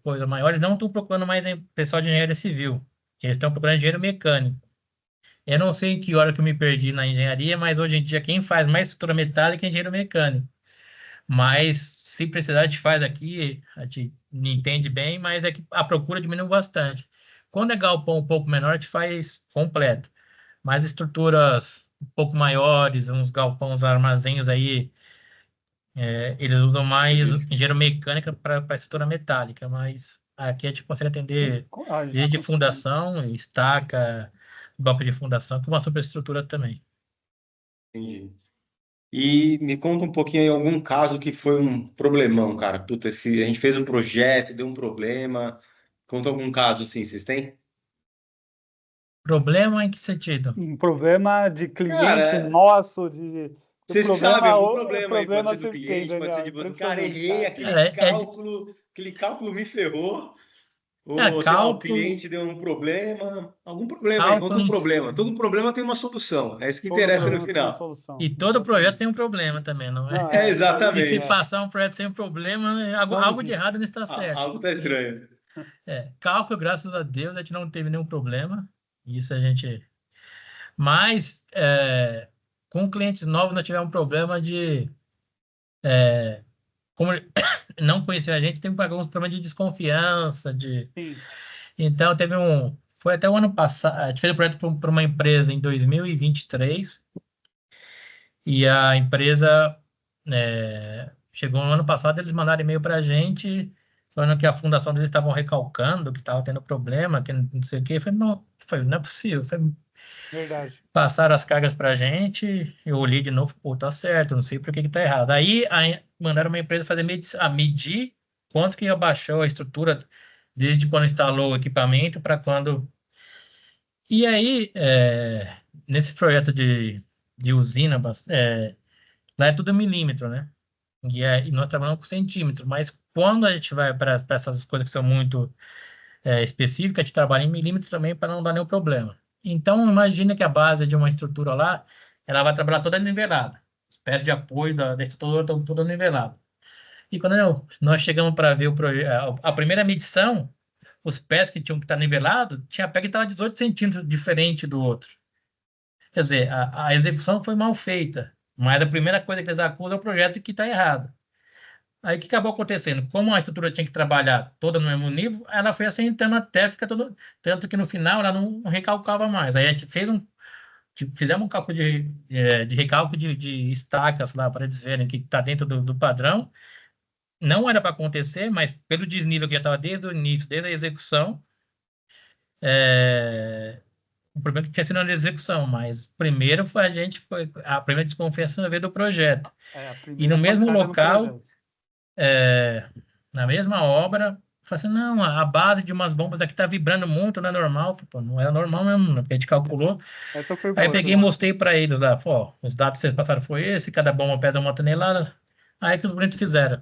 Speaker 3: coisas maiores, não estão procurando mais pessoal de engenharia civil. Eles estão procurando engenheiro mecânico. Eu não sei em que hora que eu me perdi na engenharia, mas hoje em dia quem faz mais estrutura metálica é engenheiro mecânico. Mas se precisar, a gente faz aqui, a gente não entende bem, mas é que a procura diminuiu bastante. Quando é galpão um pouco menor, a gente faz completo. Mas estruturas um pouco maiores, uns galpões, armazéns aí, eles usam mais engenheiro mecânica para estrutura metálica, mas Aqui a gente consegue atender
Speaker 2: Já
Speaker 3: desde
Speaker 2: conseguimos.
Speaker 3: fundação, estaca, banco de fundação, com uma superestrutura também.
Speaker 1: Entendi. E me conta um pouquinho aí algum caso que foi um problemão, cara. Puta, se a gente fez um projeto, deu um problema. Conta algum caso assim, vocês têm?
Speaker 3: Problema em que sentido?
Speaker 2: Um problema de cliente
Speaker 1: Cara,
Speaker 2: nosso, o
Speaker 1: vocês que sabem,
Speaker 2: problema,
Speaker 1: algum
Speaker 2: o
Speaker 1: problema aí, pode
Speaker 2: problema
Speaker 1: ser do
Speaker 2: sempre tem,
Speaker 1: cliente, pode ser
Speaker 2: Daniel.
Speaker 1: de você. Cara,
Speaker 2: Impressionante,
Speaker 1: errei
Speaker 2: cara.
Speaker 3: Cara,
Speaker 1: aquele cálculo me ferrou. Ou, sei lá, o
Speaker 3: cálculo,
Speaker 1: cliente deu um problema. Algum problema aí, conta
Speaker 3: cálculo
Speaker 1: um
Speaker 3: em
Speaker 1: problema.
Speaker 3: si.
Speaker 1: Todo problema tem uma solução. É isso que
Speaker 2: Todo
Speaker 1: interessa no
Speaker 2: problema tem uma
Speaker 1: final.
Speaker 2: solução.
Speaker 3: E todo projeto
Speaker 2: Exatamente.
Speaker 3: tem um problema também, não é?
Speaker 2: Não,
Speaker 1: É,
Speaker 3: Se
Speaker 1: exatamente.
Speaker 3: passar um projeto sem problema,
Speaker 2: não
Speaker 3: algo de
Speaker 2: existe.
Speaker 3: errado não está certo.
Speaker 1: Algo tá estranho.
Speaker 3: Cálculo, graças a Deus, a gente não teve nenhum problema. Isso a gente. Mas, com clientes novos, nós tivemos um problema de. Como ele não conhecia a gente, teve alguns problemas de desconfiança.
Speaker 2: Sim.
Speaker 3: Então, teve um. Foi até o ano passado. A gente fez o projeto para uma empresa em 2023. E a empresa chegou no ano passado, eles mandaram e-mail para a gente falando que a fundação deles estavam recalcando, que estava tendo problema, que não sei o quê. Não é possível.
Speaker 2: Verdade.
Speaker 3: Passaram as cargas para a gente, eu olhei de novo, pô, tá certo, não sei por que que tá errado. Aí mandaram uma empresa fazer medir quanto que abaixou a estrutura desde quando instalou o equipamento para quando. E aí, nesse projeto de usina, lá é tudo milímetro, né? E nós trabalhamos com centímetro, mas quando a gente vai para essas coisas que são muito específicas, a gente trabalha em milímetro também para não dar nenhum problema. Então, imagina que a base de uma estrutura lá, ela vai trabalhar toda nivelada. Os pés de apoio da estrutura estão toda nivelada. E quando nós chegamos para ver a primeira medição, os pés que tinham que estar nivelados, tinha pé que estava 18 centímetros diferente do outro. Quer dizer, a execução foi mal feita, mas a primeira coisa que eles acusam é o projeto que está errado. Aí o que acabou acontecendo? Como a estrutura tinha que trabalhar toda no mesmo nível, ela foi assentando até ficar todo. Tanto que no final ela não recalcava mais. Aí a gente fizemos um cálculo de recálculo de estacas lá para eles verem que está dentro do padrão. Não era para acontecer, mas pelo desnível que já estava desde o início, desde a execução, o problema é que tinha sido na execução, mas primeiro foi a primeira desconfiança veio do projeto.
Speaker 2: A
Speaker 3: E no
Speaker 2: primeira
Speaker 3: mesmo
Speaker 2: pancada no
Speaker 3: local,
Speaker 2: projeto.
Speaker 3: na mesma obra, falei assim, não, a base de umas bombas aqui tá vibrando muito, não é normal. Falei, pô, não era normal mesmo, né? Porque a gente calculou.
Speaker 2: Essa foi
Speaker 3: Aí
Speaker 2: boa
Speaker 3: peguei e
Speaker 2: também.
Speaker 3: mostrei para eles lá, falei, ó, os dados que vocês passaram foi esse, cada bomba pesa 1 tonelada. Aí que os bonitos fizeram.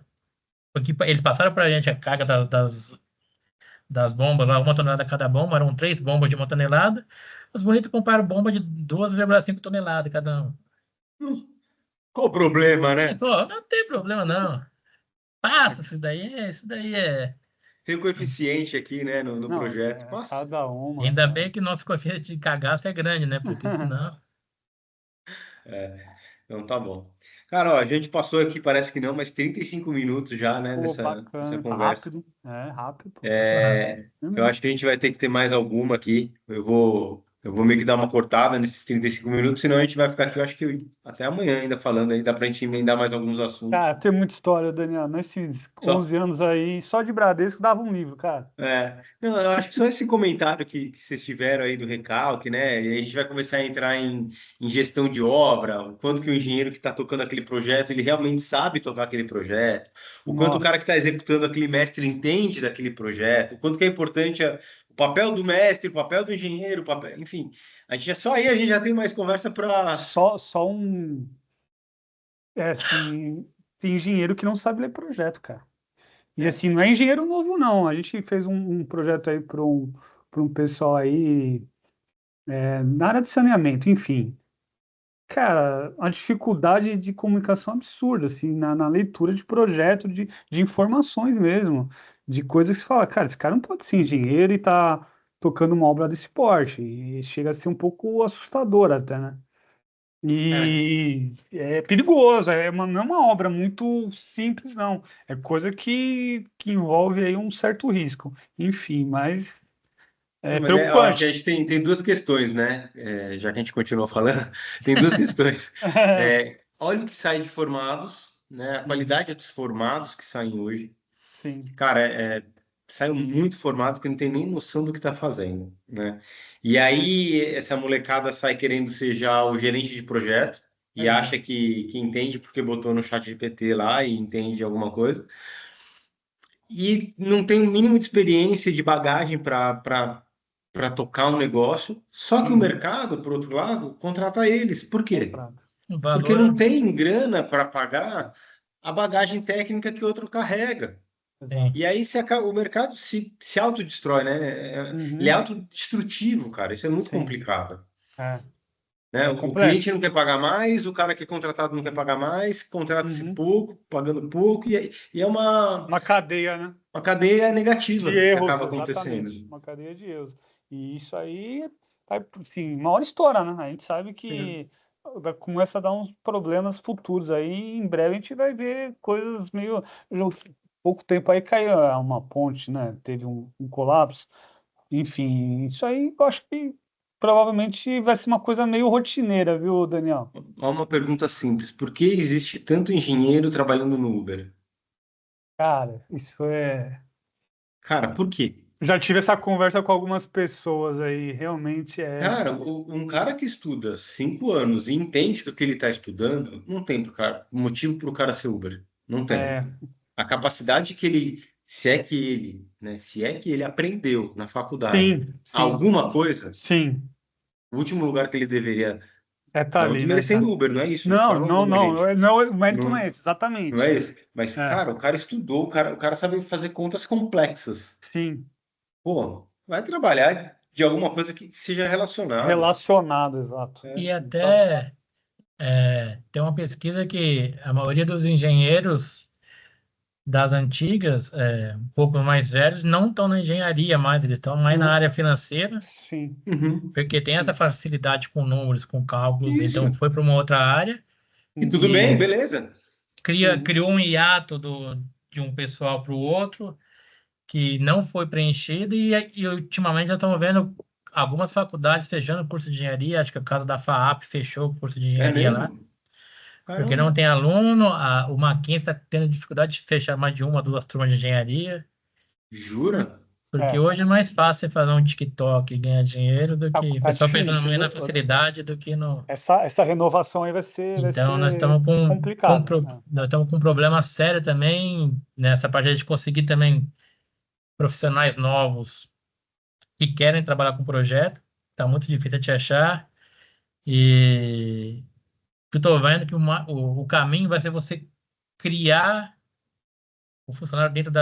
Speaker 3: Porque eles passaram para a gente a carga das bombas, lá 1 tonelada cada bomba, eram 3 bombas de 1 tonelada. Os bonitos compraram bomba de 2,5 toneladas cada um.
Speaker 1: Qual o problema,
Speaker 3: Falei,
Speaker 1: né?
Speaker 3: pô, não tem problema não. Passa, isso daí é.
Speaker 1: Tem o coeficiente aqui, né, no
Speaker 2: Não,
Speaker 1: projeto. Passa.
Speaker 2: cada uma,
Speaker 3: Ainda bem
Speaker 2: cara.
Speaker 3: que nosso coeficiente de cagaço é grande, né? Porque senão.
Speaker 1: É, então tá bom. Cara, ó, a gente passou aqui, parece que não, mas 35 minutos já, né,
Speaker 2: Pô,
Speaker 1: nessa
Speaker 2: bacana.
Speaker 1: conversa.
Speaker 2: Rápido. Rápido, pô.
Speaker 3: Passou rápido.
Speaker 1: Eu acho que a gente vai ter que ter mais alguma aqui. Eu vou meio que dar uma cortada nesses 35 minutos, senão a gente vai ficar aqui, eu acho que até amanhã ainda falando aí, dá pra gente emendar mais alguns assuntos.
Speaker 2: Cara, tem muita história, Daniel. Nesses
Speaker 1: Só,
Speaker 2: 11 anos aí, só de Bradesco dava um livro, cara.
Speaker 1: não, eu acho que só esse comentário que vocês tiveram aí do recalque, né? E a gente vai começar a entrar em gestão de obra, o quanto que o engenheiro que está tocando aquele projeto, ele realmente sabe tocar aquele projeto, o quanto o cara que
Speaker 2: Nossa.
Speaker 1: está executando aquele mestre entende daquele projeto, o quanto que é importante o papel do mestre, o papel do engenheiro, o papel, enfim, só aí a gente já tem mais conversa para.
Speaker 2: Só um. Assim, tem engenheiro que não sabe ler projeto, cara. E assim, não é engenheiro novo, não. A gente fez um projeto aí para um pessoal aí na área de saneamento, enfim. Cara, a dificuldade de comunicação absurda, assim, na leitura de projeto, de informações mesmo, de coisas que você fala, cara, esse cara não pode ser engenheiro e tá tocando uma obra desse porte. E chega a ser um pouco assustador até, né? E é perigoso, não é uma obra muito simples, não. É coisa que envolve aí um certo risco. Enfim, mas é
Speaker 1: Mas eu acho que a
Speaker 2: preocupante.
Speaker 1: gente tem duas questões, né? Já que a gente continua falando, tem duas questões. Olha o que sai de formados, né? A
Speaker 2: Sim,
Speaker 1: qualidade dos formados que saem hoje.
Speaker 2: sim.
Speaker 1: Cara, saiu muito formado que não tem nem noção do que está fazendo, né? E aí essa molecada sai querendo ser já o gerente de projeto e acha que entende porque botou no chat GPT lá e entende alguma coisa. E não tem o mínimo de experiência, de bagagem para tocar um negócio. Só que o mercado, por outro lado, contrata eles. Por quê?
Speaker 3: O
Speaker 1: Porque
Speaker 3: valor
Speaker 1: não tem grana para pagar a bagagem técnica que outro carrega.
Speaker 3: tem.
Speaker 1: E aí o mercado se autodestrói, né? Ele é autodestrutivo, cara. Isso é muito
Speaker 2: Sim.
Speaker 1: complicado.
Speaker 2: É.
Speaker 1: Né?
Speaker 2: É
Speaker 1: O
Speaker 2: complexo.
Speaker 1: cliente não quer pagar mais, o cara que é contratado não quer pagar mais, contrata-se pouco, pagando pouco, e é
Speaker 2: Uma cadeia, né?
Speaker 1: uma cadeia negativa
Speaker 2: De
Speaker 1: que
Speaker 2: erros,
Speaker 1: acaba
Speaker 2: exatamente.
Speaker 1: acontecendo.
Speaker 2: Uma cadeia de erros. E isso aí, assim, uma hora estoura, né? A gente sabe que começa a dar uns problemas futuros aí. Em breve a gente vai ver coisas meio. Pouco tempo aí caiu uma ponte, né? Teve um colapso. Enfim, isso aí eu acho que provavelmente vai ser uma coisa meio rotineira, viu, Daniel?
Speaker 1: Há uma pergunta simples: por que existe tanto engenheiro trabalhando no Uber?
Speaker 2: Cara, isso é.
Speaker 1: Cara, por quê?
Speaker 2: Já tive essa conversa com algumas pessoas aí, realmente é.
Speaker 1: Cara, um cara que estuda 5 anos e entende do que ele está estudando, não tem motivo para o cara ser Uber. Não tem. A capacidade que ele, se é que ele, né, se é que ele aprendeu na faculdade
Speaker 2: Sim, sim,
Speaker 1: alguma coisa,
Speaker 2: sim.
Speaker 1: o último lugar que ele deveria,
Speaker 2: Tá
Speaker 1: não
Speaker 2: ali, né?
Speaker 1: desmerecendo o Uber, não é isso? Não
Speaker 2: Não,
Speaker 1: falo
Speaker 2: não,
Speaker 1: Uber,
Speaker 2: não,
Speaker 1: gente.
Speaker 2: não, o mérito não
Speaker 1: Não,
Speaker 2: é esse,
Speaker 1: não
Speaker 2: exatamente.
Speaker 1: é isso. Mas,
Speaker 2: É,
Speaker 1: cara, o cara estudou, o cara sabe fazer contas complexas.
Speaker 2: sim,
Speaker 1: Pô, vai trabalhar de alguma coisa que seja relacionado.
Speaker 2: relacionado, exato.
Speaker 1: É.
Speaker 3: E até tem uma pesquisa que a maioria dos engenheiros das antigas, um pouco mais velhos, não estão na engenharia mais, eles estão mais na área financeira,
Speaker 2: Sim,
Speaker 1: Uhum.
Speaker 3: porque tem essa facilidade com números, com cálculos,
Speaker 1: Isso.
Speaker 3: então foi para uma outra área
Speaker 1: E tudo bem,
Speaker 3: e
Speaker 1: beleza.
Speaker 3: criou um hiato de um pessoal para o outro que não foi preenchido e ultimamente já estamos vendo algumas faculdades fechando o curso de engenharia, acho que é o caso da FAAP fechou o curso de
Speaker 1: É
Speaker 3: engenharia lá,
Speaker 1: mesmo?
Speaker 3: porque
Speaker 1: Caramba.
Speaker 3: não tem aluno, o Mackenzie está tendo dificuldade de fechar mais de uma, duas turmas de engenharia,
Speaker 1: Jura?
Speaker 3: porque hoje é mais fácil você fazer um TikTok e ganhar dinheiro do que o
Speaker 2: tá
Speaker 3: pessoal pensando
Speaker 2: difícil,
Speaker 3: mais na
Speaker 2: viu?
Speaker 3: facilidade do que no...
Speaker 2: Essa renovação aí vai
Speaker 3: Então, nós
Speaker 2: ser
Speaker 3: estamos
Speaker 2: complicado.
Speaker 3: nós estamos com um problema sério também nessa parte de conseguir também profissionais novos que querem trabalhar com projeto. Está muito difícil de achar. E eu estou vendo que o caminho vai ser você criar o funcionário dentro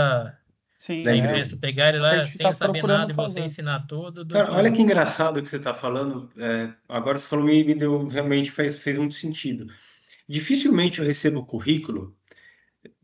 Speaker 2: Sim,
Speaker 1: Da
Speaker 3: da
Speaker 1: empresa.
Speaker 3: empresa, pegar ele
Speaker 2: É o que a
Speaker 3: lá
Speaker 2: gente
Speaker 3: sem
Speaker 2: está
Speaker 3: ele saber
Speaker 2: procurando
Speaker 3: nada e você
Speaker 2: fazer.
Speaker 3: ensinar tudo, do
Speaker 1: Cara,
Speaker 3: que...
Speaker 1: olha que engraçado o que você está falando. Agora você falou, me deu, realmente fez muito sentido. Dificilmente eu recebo currículo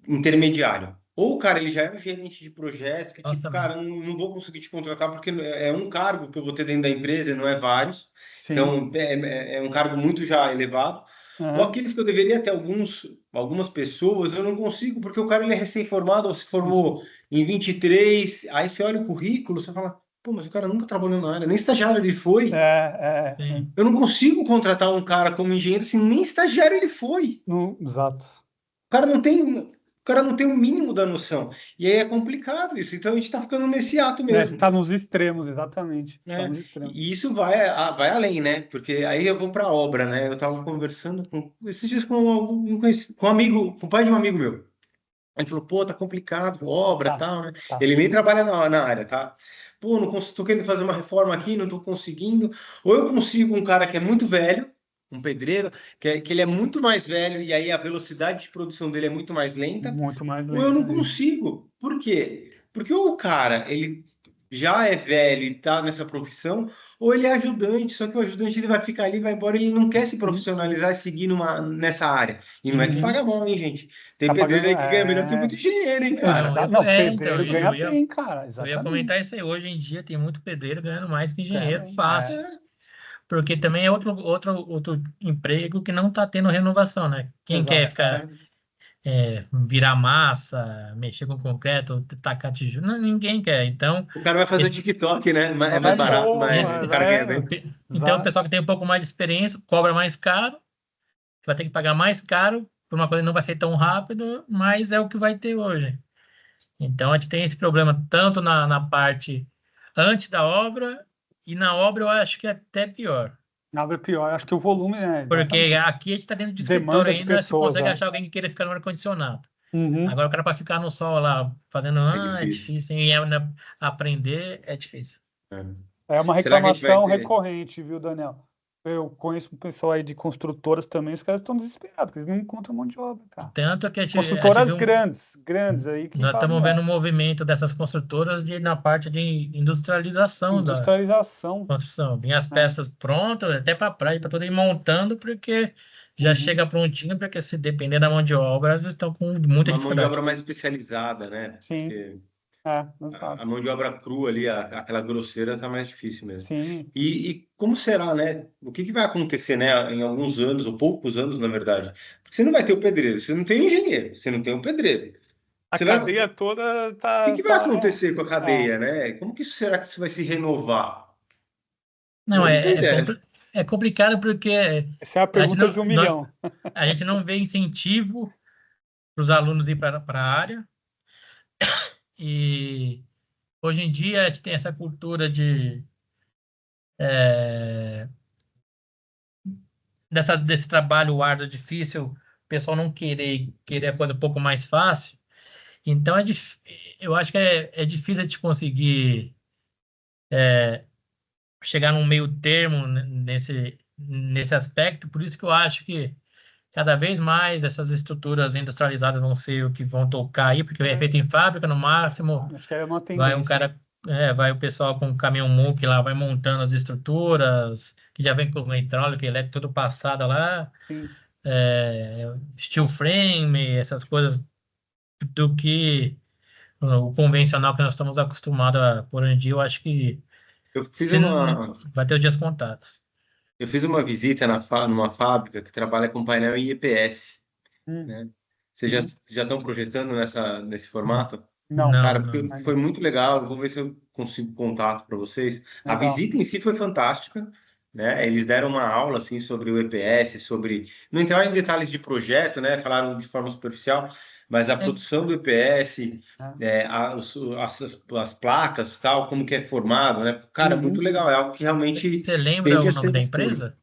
Speaker 1: intermediário. Ou o cara ele já é um gerente de projeto, que
Speaker 3: Nós
Speaker 1: tipo,
Speaker 3: também.
Speaker 1: cara, não vou conseguir te contratar porque é um cargo que eu vou ter dentro da empresa, não é vários.
Speaker 2: Sim.
Speaker 1: Então é um cargo muito já elevado. Ou aqueles que eu deveria ter algumas pessoas, eu não consigo, porque o cara ele é recém-formado, ou se formou em 23, aí você olha o currículo, você fala, pô, mas o cara nunca trabalhou na área, nem estagiário ele foi.
Speaker 3: Sim.
Speaker 1: Eu não consigo contratar um cara como engenheiro assim, nem estagiário ele foi.
Speaker 2: Exato.
Speaker 1: O cara não tem o mínimo da noção. E aí é complicado isso. Então a gente está ficando nesse ato mesmo.
Speaker 2: Está nos extremos, exatamente. Tá
Speaker 1: Né?
Speaker 2: nos extremos.
Speaker 1: E isso vai além, né? Porque aí eu vou para a obra, né? Eu estava conversando esses dias com um amigo, com o pai de um amigo meu. A gente falou, pô, tá complicado, obra e tal, né?
Speaker 2: Tá.
Speaker 1: Ele nem trabalha na área, tá? Pô, não tô querendo fazer uma reforma aqui, não tô conseguindo. Ou eu consigo um cara que é muito velho, um pedreiro, que ele é muito mais velho e aí a velocidade de produção dele é muito mais lenta,
Speaker 2: Muito mais
Speaker 1: ou eu não
Speaker 2: lento.
Speaker 1: consigo. Por quê? Porque ou o cara, ele já é velho e tá nessa profissão, ou ele é ajudante, só que o ajudante ele vai ficar ali, vai embora, ele não quer se profissionalizar e seguir nessa área. E não é que paga mal, hein, gente? Tem
Speaker 2: Tá
Speaker 1: pedreiro aí
Speaker 2: pagando,
Speaker 1: que ganha melhor que muito engenheiro, hein, cara?
Speaker 2: Pedreiro
Speaker 3: Então,
Speaker 2: ganha bem, cara.
Speaker 3: eu
Speaker 2: Exatamente.
Speaker 3: ia comentar isso aí. Hoje em dia tem muito pedreiro ganhando mais que engenheiro,
Speaker 2: bem.
Speaker 3: fácil. Porque também é outro emprego que não está tendo renovação, né? Quem quer ficar virar massa, mexer com concreto, tacar tijolo, ninguém quer. Então,
Speaker 1: O cara vai fazer o TikTok, né? É mais barato, mas o cara ganha bem.
Speaker 3: então o pessoal que tem um pouco mais de experiência cobra mais caro, vai ter que pagar mais caro por uma coisa que não vai ser tão rápido, mas é o que vai ter hoje. Então, a gente tem esse problema tanto na parte antes da obra, e na obra eu acho que é até pior.
Speaker 2: Na obra é pior, acho que o volume, né?
Speaker 3: Porque
Speaker 2: Exatamente.
Speaker 3: aqui a gente está dentro de escritório
Speaker 2: Demanda de
Speaker 3: ainda, se
Speaker 2: pessoas,
Speaker 3: consegue
Speaker 2: né?
Speaker 3: achar alguém que queira ficar no ar-condicionado.
Speaker 2: Uhum.
Speaker 3: Agora, o cara para ficar no sol lá, fazendo,
Speaker 1: É
Speaker 3: é
Speaker 1: difícil.
Speaker 3: difícil, e aprender é difícil.
Speaker 2: É uma
Speaker 1: Será que a gente vai
Speaker 2: reclamação
Speaker 1: ter?
Speaker 2: recorrente, viu, Daniel? Eu conheço um pessoal aí de construtoras também, os caras estão desesperados, porque eles não encontram mão de obra, cara.
Speaker 3: Tanto que a gente
Speaker 2: Construtoras
Speaker 3: viu,
Speaker 2: grandes aí que
Speaker 3: nós
Speaker 2: fazem
Speaker 3: estamos vendo um
Speaker 2: obra.
Speaker 3: movimento dessas construtoras na parte de industrialização da
Speaker 2: Industrialização,
Speaker 3: construção. Vinha as
Speaker 2: né?
Speaker 3: peças prontas, até para a praia, para poder ir montando, porque já
Speaker 2: Uhum.
Speaker 3: chega prontinho, porque se depender da mão de obra, eles estão com muita
Speaker 1: Uma mão de
Speaker 3: dificuldade.
Speaker 1: obra mais especializada, né?
Speaker 2: Sim,
Speaker 1: Porque a
Speaker 2: exato.
Speaker 1: mão de obra crua ali, aquela grosseira, tá mais difícil mesmo.
Speaker 2: Sim.
Speaker 1: E como será, né? O que que vai acontecer, né, em alguns anos, ou poucos anos, na verdade? Porque você não vai ter o pedreiro, você não tem o engenheiro, você não tem o pedreiro.
Speaker 2: A
Speaker 1: Você vai,
Speaker 2: cadeia toda
Speaker 1: o que
Speaker 2: tá,
Speaker 1: que vai
Speaker 2: tá,
Speaker 1: acontecer com a
Speaker 2: é.
Speaker 1: cadeia, né? Como que isso será que isso vai se renovar?
Speaker 3: Não,
Speaker 1: Eu não tenho ideia.
Speaker 3: é complicado porque
Speaker 2: Essa é a
Speaker 3: a gente
Speaker 2: pergunta
Speaker 3: não,
Speaker 2: de 1 milhão.
Speaker 3: a gente não vê incentivo para os alunos ir para a área, e hoje em dia a gente tem essa cultura é, desse trabalho árduo, difícil, o pessoal não querer a coisa um pouco mais fácil. Então, eu acho que é difícil a gente conseguir chegar num meio termo nesse aspecto. Por isso que eu acho que cada vez mais essas estruturas industrializadas vão ser o que vão tocar aí, porque é feito em fábrica, no máximo,
Speaker 2: Acho que é uma
Speaker 3: vai um
Speaker 2: tendência.
Speaker 3: cara, vai o pessoal com um caminhão muque lá, vai montando as estruturas, que já vem com hidráulica e elétrica tudo passada lá,
Speaker 2: Sim.
Speaker 3: steel frame, essas coisas, do que o convencional que nós estamos acostumados a por hoje em dia. Eu acho que
Speaker 1: Eu fiz
Speaker 3: se não,
Speaker 1: uma,
Speaker 3: vai ter os dias contados.
Speaker 1: eu fiz uma visita numa fábrica que trabalha com painel em EPS,
Speaker 2: Hum,
Speaker 1: né? Vocês
Speaker 2: uhum.
Speaker 1: já estão projetando nesse formato?
Speaker 2: Não,
Speaker 3: Não,
Speaker 1: Cara,
Speaker 3: não.
Speaker 1: porque
Speaker 2: ainda
Speaker 1: foi
Speaker 2: não.
Speaker 1: muito legal. Eu vou ver se eu consigo contato para vocês. A
Speaker 2: Legal.
Speaker 1: visita em si foi fantástica, né? Eles deram uma aula assim sobre o EPS, não entraram em detalhes de projeto, né? Falaram de forma superficial, mas a
Speaker 3: É,
Speaker 1: produção do EPS,
Speaker 2: É.
Speaker 1: as placas, tal, como que é formado, né? Cara, muito
Speaker 2: Uhum.
Speaker 1: legal. É algo que realmente
Speaker 3: você lembra
Speaker 1: tende
Speaker 3: o
Speaker 1: a
Speaker 3: nome
Speaker 1: ser
Speaker 3: da
Speaker 1: o futuro.
Speaker 3: empresa?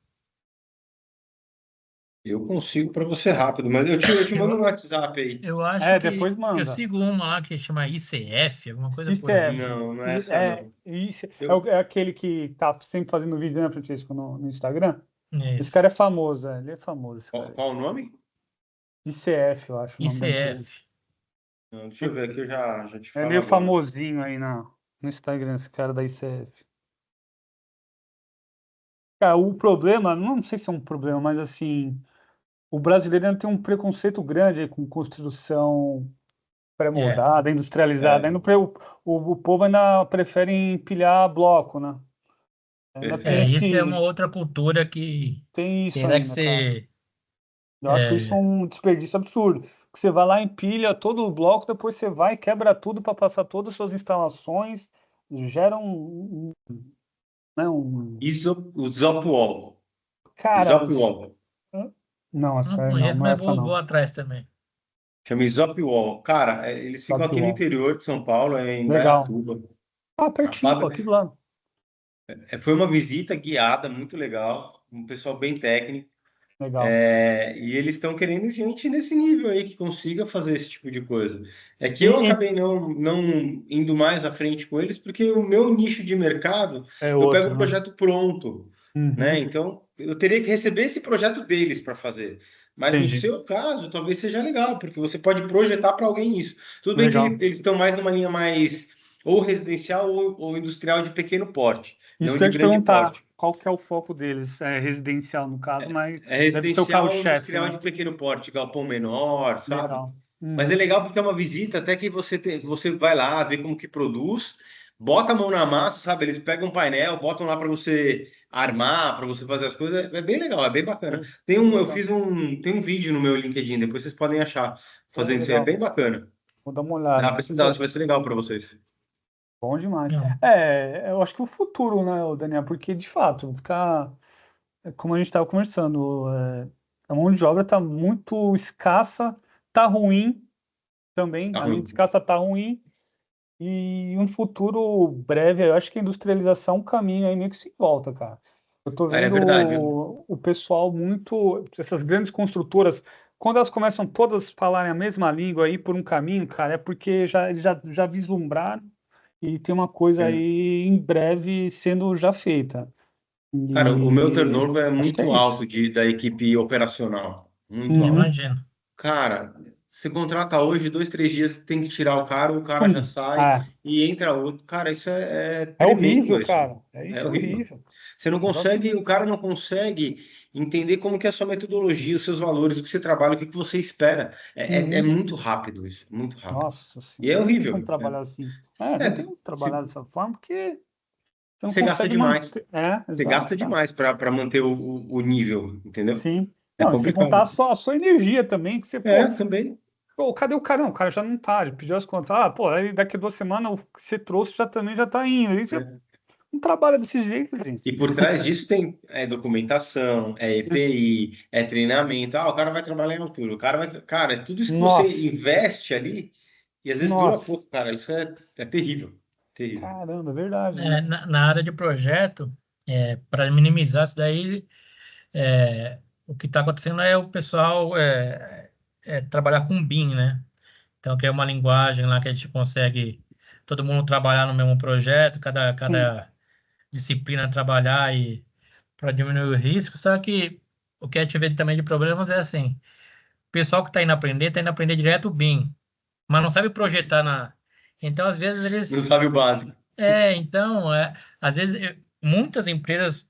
Speaker 1: Eu consigo para você rápido, mas eu te mando no
Speaker 3: Eu,
Speaker 1: WhatsApp aí.
Speaker 3: eu acho
Speaker 2: Depois
Speaker 3: que eu
Speaker 2: manda.
Speaker 3: sigo uma lá que chama ICF, alguma coisa por
Speaker 2: ICF.
Speaker 3: aí.
Speaker 1: Não, não é essa não.
Speaker 2: Isso,
Speaker 1: Eu,
Speaker 2: é aquele que tá sempre fazendo vídeo, né, Francisco, no Instagram? Esse
Speaker 3: Isso.
Speaker 2: cara é famoso, ele é famoso, esse
Speaker 1: qual,
Speaker 2: cara.
Speaker 1: qual o nome?
Speaker 2: ICF, eu acho o nome da empresa.
Speaker 3: ICF.
Speaker 1: Não, deixa eu ver aqui, eu já te
Speaker 2: É
Speaker 1: falo
Speaker 2: meio
Speaker 1: agora.
Speaker 2: famosinho aí no Instagram, esse cara da ICF. Cara, o problema, não sei se é um problema, mas assim, o brasileiro ainda tem um preconceito grande aí com construção
Speaker 3: É,
Speaker 2: pré-moldada, industrializada.
Speaker 1: É,
Speaker 2: Ainda o povo ainda prefere empilhar bloco, né? Ainda
Speaker 1: perfeito.
Speaker 3: isso é uma outra cultura que
Speaker 2: tem isso
Speaker 3: terá que
Speaker 2: ainda, cara.
Speaker 3: ser.
Speaker 2: Eu acho isso
Speaker 3: é,
Speaker 2: um desperdício absurdo. Que você vai lá, empilha todo o bloco, depois você vai, quebra tudo para passar todas as suas instalações, gera né,
Speaker 1: O Zopwall.
Speaker 2: cara,
Speaker 1: Zopwall.
Speaker 2: não,
Speaker 3: não
Speaker 2: essa não,
Speaker 3: conheço,
Speaker 2: não é
Speaker 3: mas
Speaker 2: essa
Speaker 3: vou
Speaker 2: não.
Speaker 3: atrás também.
Speaker 1: Chama Zopwall. Cara, eles ficam aqui no
Speaker 2: Tapioca.
Speaker 1: interior de São Paulo, em
Speaker 2: Legal.
Speaker 1: Indaiatuba.
Speaker 2: Ah,
Speaker 1: A
Speaker 2: pertinho, pô,
Speaker 1: fábrica
Speaker 2: aqui do lado.
Speaker 1: foi uma visita guiada, muito legal. Um pessoal bem técnico.
Speaker 2: Legal.
Speaker 1: E eles estão querendo gente nesse nível aí que consiga fazer esse tipo de coisa. É que
Speaker 2: E,
Speaker 1: eu
Speaker 2: e-
Speaker 1: acabei não indo mais à frente com eles, porque o meu nicho de mercado,
Speaker 2: é
Speaker 1: eu pego
Speaker 2: outro,
Speaker 1: o
Speaker 2: né?
Speaker 1: projeto pronto, né?
Speaker 2: Uhum,
Speaker 1: Então, eu teria que receber esse projeto deles para fazer. Mas no
Speaker 2: entendi.
Speaker 1: seu caso, talvez seja legal, porque você pode projetar para alguém isso. Tudo bem que
Speaker 2: Legal.
Speaker 1: eles estão mais numa linha mais ou residencial ou industrial de pequeno porte,
Speaker 2: Isso
Speaker 1: não
Speaker 2: que eu
Speaker 1: de
Speaker 2: ia te
Speaker 1: grande
Speaker 2: perguntar,
Speaker 1: porte.
Speaker 2: qual que é o foco deles? É residencial, no caso, mas
Speaker 1: É
Speaker 2: deve ser o
Speaker 1: residencial ou
Speaker 2: carro-chefe,
Speaker 1: industrial
Speaker 2: né?
Speaker 1: de pequeno porte, galpão menor, sabe?
Speaker 2: Legal.
Speaker 1: Mas é
Speaker 2: Uhum.
Speaker 1: legal porque é uma visita até que você vai lá, vê como que produz, bota a mão na massa, sabe? Eles pegam um painel, botam lá para você armar, para você fazer as coisas. É bem legal, é bem bacana.
Speaker 2: Legal.
Speaker 1: Tem um vídeo no meu LinkedIn, depois vocês podem achar
Speaker 2: Pô,
Speaker 1: fazendo isso aí, é
Speaker 2: legal.
Speaker 1: bem bacana.
Speaker 2: Vou dar uma
Speaker 1: Dá
Speaker 2: olhada.
Speaker 1: pra precisar, acho
Speaker 2: Pô,
Speaker 1: que vai ser legal para vocês.
Speaker 2: bom demais.
Speaker 3: Não.
Speaker 2: Eu acho que o futuro, né, ô Daniel, porque de fato, como a gente estava conversando, a mão de obra está muito escassa, está ruim, também,
Speaker 1: Tá
Speaker 2: a linha
Speaker 1: ruim.
Speaker 2: de casca tá ruim, e um futuro breve, eu acho que a industrialização caminha aí meio que se volta, cara. Eu tô
Speaker 1: Cara, é
Speaker 2: vendo
Speaker 1: verdade, viu?
Speaker 2: o pessoal muito, essas grandes construtoras, quando elas começam todas a falarem a mesma língua aí por um caminho, cara, é porque já vislumbraram e tem uma coisa
Speaker 1: É.
Speaker 2: aí em breve sendo já feita.
Speaker 1: Cara, o meu
Speaker 2: E
Speaker 1: turnover é
Speaker 2: acho que
Speaker 1: muito
Speaker 2: é
Speaker 1: alto
Speaker 2: isso.
Speaker 1: da equipe operacional. Muito alto.
Speaker 2: Uhum.
Speaker 3: Imagino.
Speaker 1: Cara, você contrata hoje, 2, 3 dias, tem que tirar o cara já sai
Speaker 2: Ah,
Speaker 1: e entra outro. Cara, isso é
Speaker 2: é
Speaker 1: tremendo,
Speaker 2: horrível,
Speaker 1: isso.
Speaker 2: cara. É
Speaker 1: É
Speaker 2: isso, é
Speaker 1: horrível.
Speaker 2: horrível.
Speaker 1: Você não consegue, o
Speaker 2: Exatamente.
Speaker 1: cara não consegue entender como que é a sua metodologia, os seus valores, o que você trabalha, o que que você espera. É
Speaker 2: Uhum.
Speaker 1: muito rápido isso, muito rápido.
Speaker 2: Nossa
Speaker 1: E
Speaker 2: senhora,
Speaker 1: é
Speaker 2: não tem como
Speaker 1: horrível.
Speaker 2: trabalhar assim. Não tem
Speaker 1: É,
Speaker 2: como trabalhar dessa forma porque você não
Speaker 1: você gasta
Speaker 2: consegue
Speaker 1: demais.
Speaker 2: manter. É,
Speaker 1: Você gasta
Speaker 2: exato, cara.
Speaker 1: demais para manter o nível, entendeu?
Speaker 2: Sim.
Speaker 1: É
Speaker 2: Não, e sem contar
Speaker 1: complicado.
Speaker 2: a sua energia também, que você,
Speaker 1: É, também.
Speaker 2: cadê o cara? Não, o cara já não tá, ele pediu as contas. Ah, pô, aí daqui a 2 semanas o que você trouxe já também já tá indo. Aí você
Speaker 1: É.
Speaker 2: não trabalha desse jeito, gente.
Speaker 1: E por trás disso tem documentação, é EPI, é treinamento. Ah, o cara vai trabalhar em altura. O cara vai. Cara, é tudo isso que você
Speaker 2: Nossa,
Speaker 1: investe ali e às vezes dura
Speaker 2: nossa.
Speaker 1: pouco, cara. Isso é terrível. Terrível.
Speaker 2: Caramba, é verdade,
Speaker 3: É,
Speaker 2: né?
Speaker 3: na área de projeto, para minimizar isso daí, o que está acontecendo é o pessoal trabalhar com BIM, né? Então, que é uma linguagem lá que a gente consegue todo mundo trabalhar no mesmo projeto,
Speaker 2: Sim,
Speaker 3: cada disciplina trabalhar e para diminuir o risco. Só que o que a gente vê também de problemas é assim, o pessoal que está indo aprender direto o BIM, mas não sabe projetar Então, às vezes,
Speaker 1: Não
Speaker 3: eles...
Speaker 1: sabe o básico.
Speaker 3: Às vezes, muitas empresas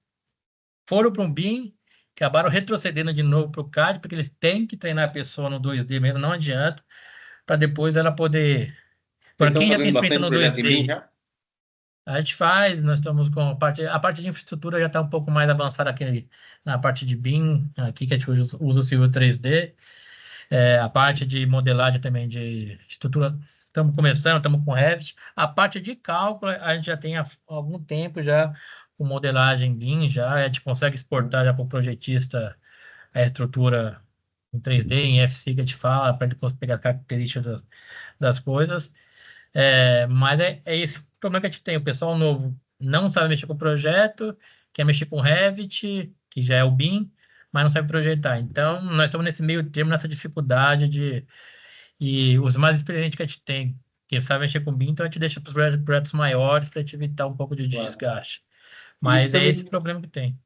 Speaker 3: foram para um BIM, acabaram retrocedendo de novo para o CAD, porque eles têm que treinar a pessoa no 2D mesmo, não adianta, para depois ela poder.
Speaker 1: Vocês
Speaker 3: Para
Speaker 1: estão
Speaker 3: quem já tem
Speaker 1: fazendo
Speaker 3: experiência
Speaker 1: bastante
Speaker 3: no
Speaker 1: projeto em BIM
Speaker 3: 2D,
Speaker 1: já?
Speaker 3: a gente faz, nós estamos com a parte de infraestrutura já está um pouco mais avançada aqui na parte de BIM, aqui que a gente usa o Civil 3D, a parte de modelagem também de estrutura, estamos começando, estamos com Revit. A parte de cálculo, a gente já tem há algum tempo já com modelagem BIM, já a gente consegue exportar já para o projetista a estrutura em 3D, em FC que a gente fala, para ele conseguir pegar as características das coisas. Mas é esse o problema que a gente tem. O pessoal novo não sabe mexer com o projeto, quer mexer com Revit, que já é o BIM, mas não sabe projetar. Então, nós estamos nesse meio termo, nessa dificuldade de... E os mais experientes que a gente tem, que sabe mexer com BIM, então a gente deixa para os projetos maiores para a gente evitar um pouco de
Speaker 1: Claro.
Speaker 3: desgaste.
Speaker 1: E
Speaker 3: Mas é esse problema que tem.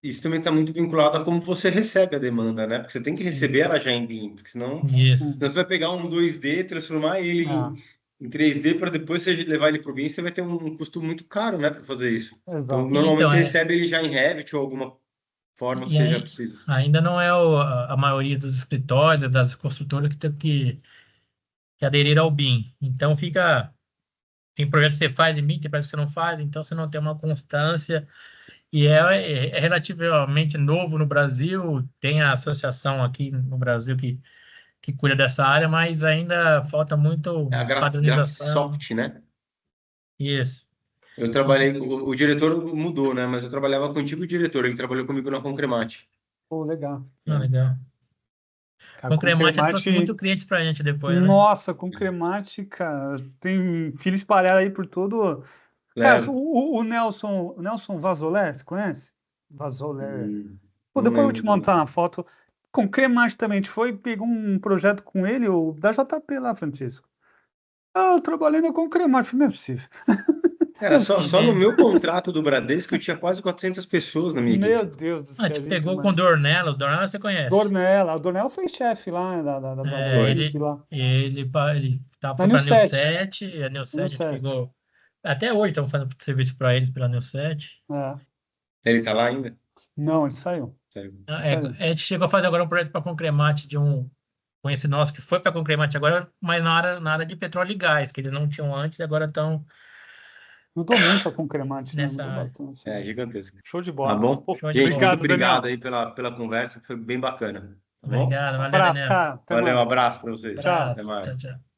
Speaker 1: isso também está muito vinculado a como você recebe a demanda, né? Porque você tem que
Speaker 2: sim.
Speaker 1: receber ela já em BIM, porque
Speaker 3: Isso.
Speaker 1: senão você vai pegar um 2D, transformar ele
Speaker 2: Ah,
Speaker 1: em 3D para depois você levar ele para o BIM, você vai ter um custo muito caro, né, para fazer isso. Então,
Speaker 2: exato.
Speaker 1: normalmente
Speaker 3: Então,
Speaker 1: você recebe ele já em Revit ou alguma forma que
Speaker 3: e
Speaker 1: seja
Speaker 3: aí,
Speaker 1: possível.
Speaker 3: ainda não é a maioria dos escritórios, das construtoras que tem que aderir ao BIM. Então fica, tem projetos que você faz em BIM, tem projetos que você não faz, então você não tem uma constância. E é relativamente novo no Brasil, tem a associação aqui no Brasil que cuida dessa área, mas ainda falta muito
Speaker 1: É a
Speaker 3: padronização.
Speaker 1: Graphisoft, né?
Speaker 3: Isso.
Speaker 1: Eu
Speaker 3: E,
Speaker 1: trabalhei, o diretor mudou, né? Mas eu trabalhava com o antigo diretor, ele trabalhou comigo na Concremate.
Speaker 2: Pô, legal.
Speaker 1: É.
Speaker 3: legal.
Speaker 2: Cara,
Speaker 3: Com
Speaker 2: com
Speaker 3: Cremate trouxe muito
Speaker 2: cremate,
Speaker 3: clientes pra gente depois, né?
Speaker 2: nossa, com cremate, cara, tem filho espalhado aí por todo. Cara,
Speaker 1: Leva.
Speaker 2: O Nelson Vazoler, você conhece? Vazoler. Pô,
Speaker 1: Não
Speaker 2: depois eu vou
Speaker 1: lembro
Speaker 2: te
Speaker 1: também.
Speaker 2: montar uma foto. Com cremate também, a gente foi, pegou um projeto com ele, o da JP lá, Francisco. Ah, eu trabalhei na Concremate, falei, não é possível.
Speaker 1: Cara,
Speaker 2: Não é
Speaker 1: só
Speaker 2: possível.
Speaker 1: no meu contrato do Bradesco eu tinha quase 400 pessoas na minha
Speaker 2: Meu
Speaker 1: equipe.
Speaker 2: Deus do
Speaker 3: A
Speaker 2: céu,
Speaker 3: gente
Speaker 2: gente
Speaker 3: pegou com
Speaker 2: demais.
Speaker 3: O Dornella você conhece.
Speaker 2: Dornella, o Dornella foi chefe lá da
Speaker 3: É,
Speaker 1: Foi.
Speaker 2: equipe lá.
Speaker 3: foi
Speaker 2: Na New
Speaker 3: para a New
Speaker 2: 7.
Speaker 3: 7, e a New
Speaker 2: Na New
Speaker 3: 7 a gente
Speaker 2: 7.
Speaker 3: pegou. Até hoje estamos fazendo serviço para eles pela New 7.
Speaker 2: É.
Speaker 1: Ele tá lá ainda?
Speaker 2: Não, ele saiu.
Speaker 1: Sério.
Speaker 2: Ele saiu.
Speaker 3: A gente chegou a fazer agora um projeto para Concremate de um conhecido nosso que foi para Concremate agora, mas na área de petróleo e gás, que eles não tinham antes e agora estão
Speaker 2: Mudou muito a Concremate, né?
Speaker 3: nessa
Speaker 2: Mudou
Speaker 3: área.
Speaker 2: bastante.
Speaker 1: É, gigantesco.
Speaker 2: Show de
Speaker 1: Tá
Speaker 2: bola.
Speaker 1: bom?
Speaker 2: Pô,
Speaker 3: Show de
Speaker 1: Gente, muito
Speaker 3: bola.
Speaker 2: obrigado,
Speaker 1: obrigado
Speaker 2: Daniel.
Speaker 1: aí pela conversa, foi bem bacana. Tá bom?
Speaker 3: Obrigado,
Speaker 2: Um
Speaker 3: valeu,
Speaker 2: abraço,
Speaker 3: Daniel.
Speaker 2: cara. Até
Speaker 1: Valeu, um
Speaker 2: mais.
Speaker 1: abraço para vocês.
Speaker 2: Tchau.
Speaker 1: Até
Speaker 3: Abraço. Tchau,
Speaker 1: mais.
Speaker 3: tchau.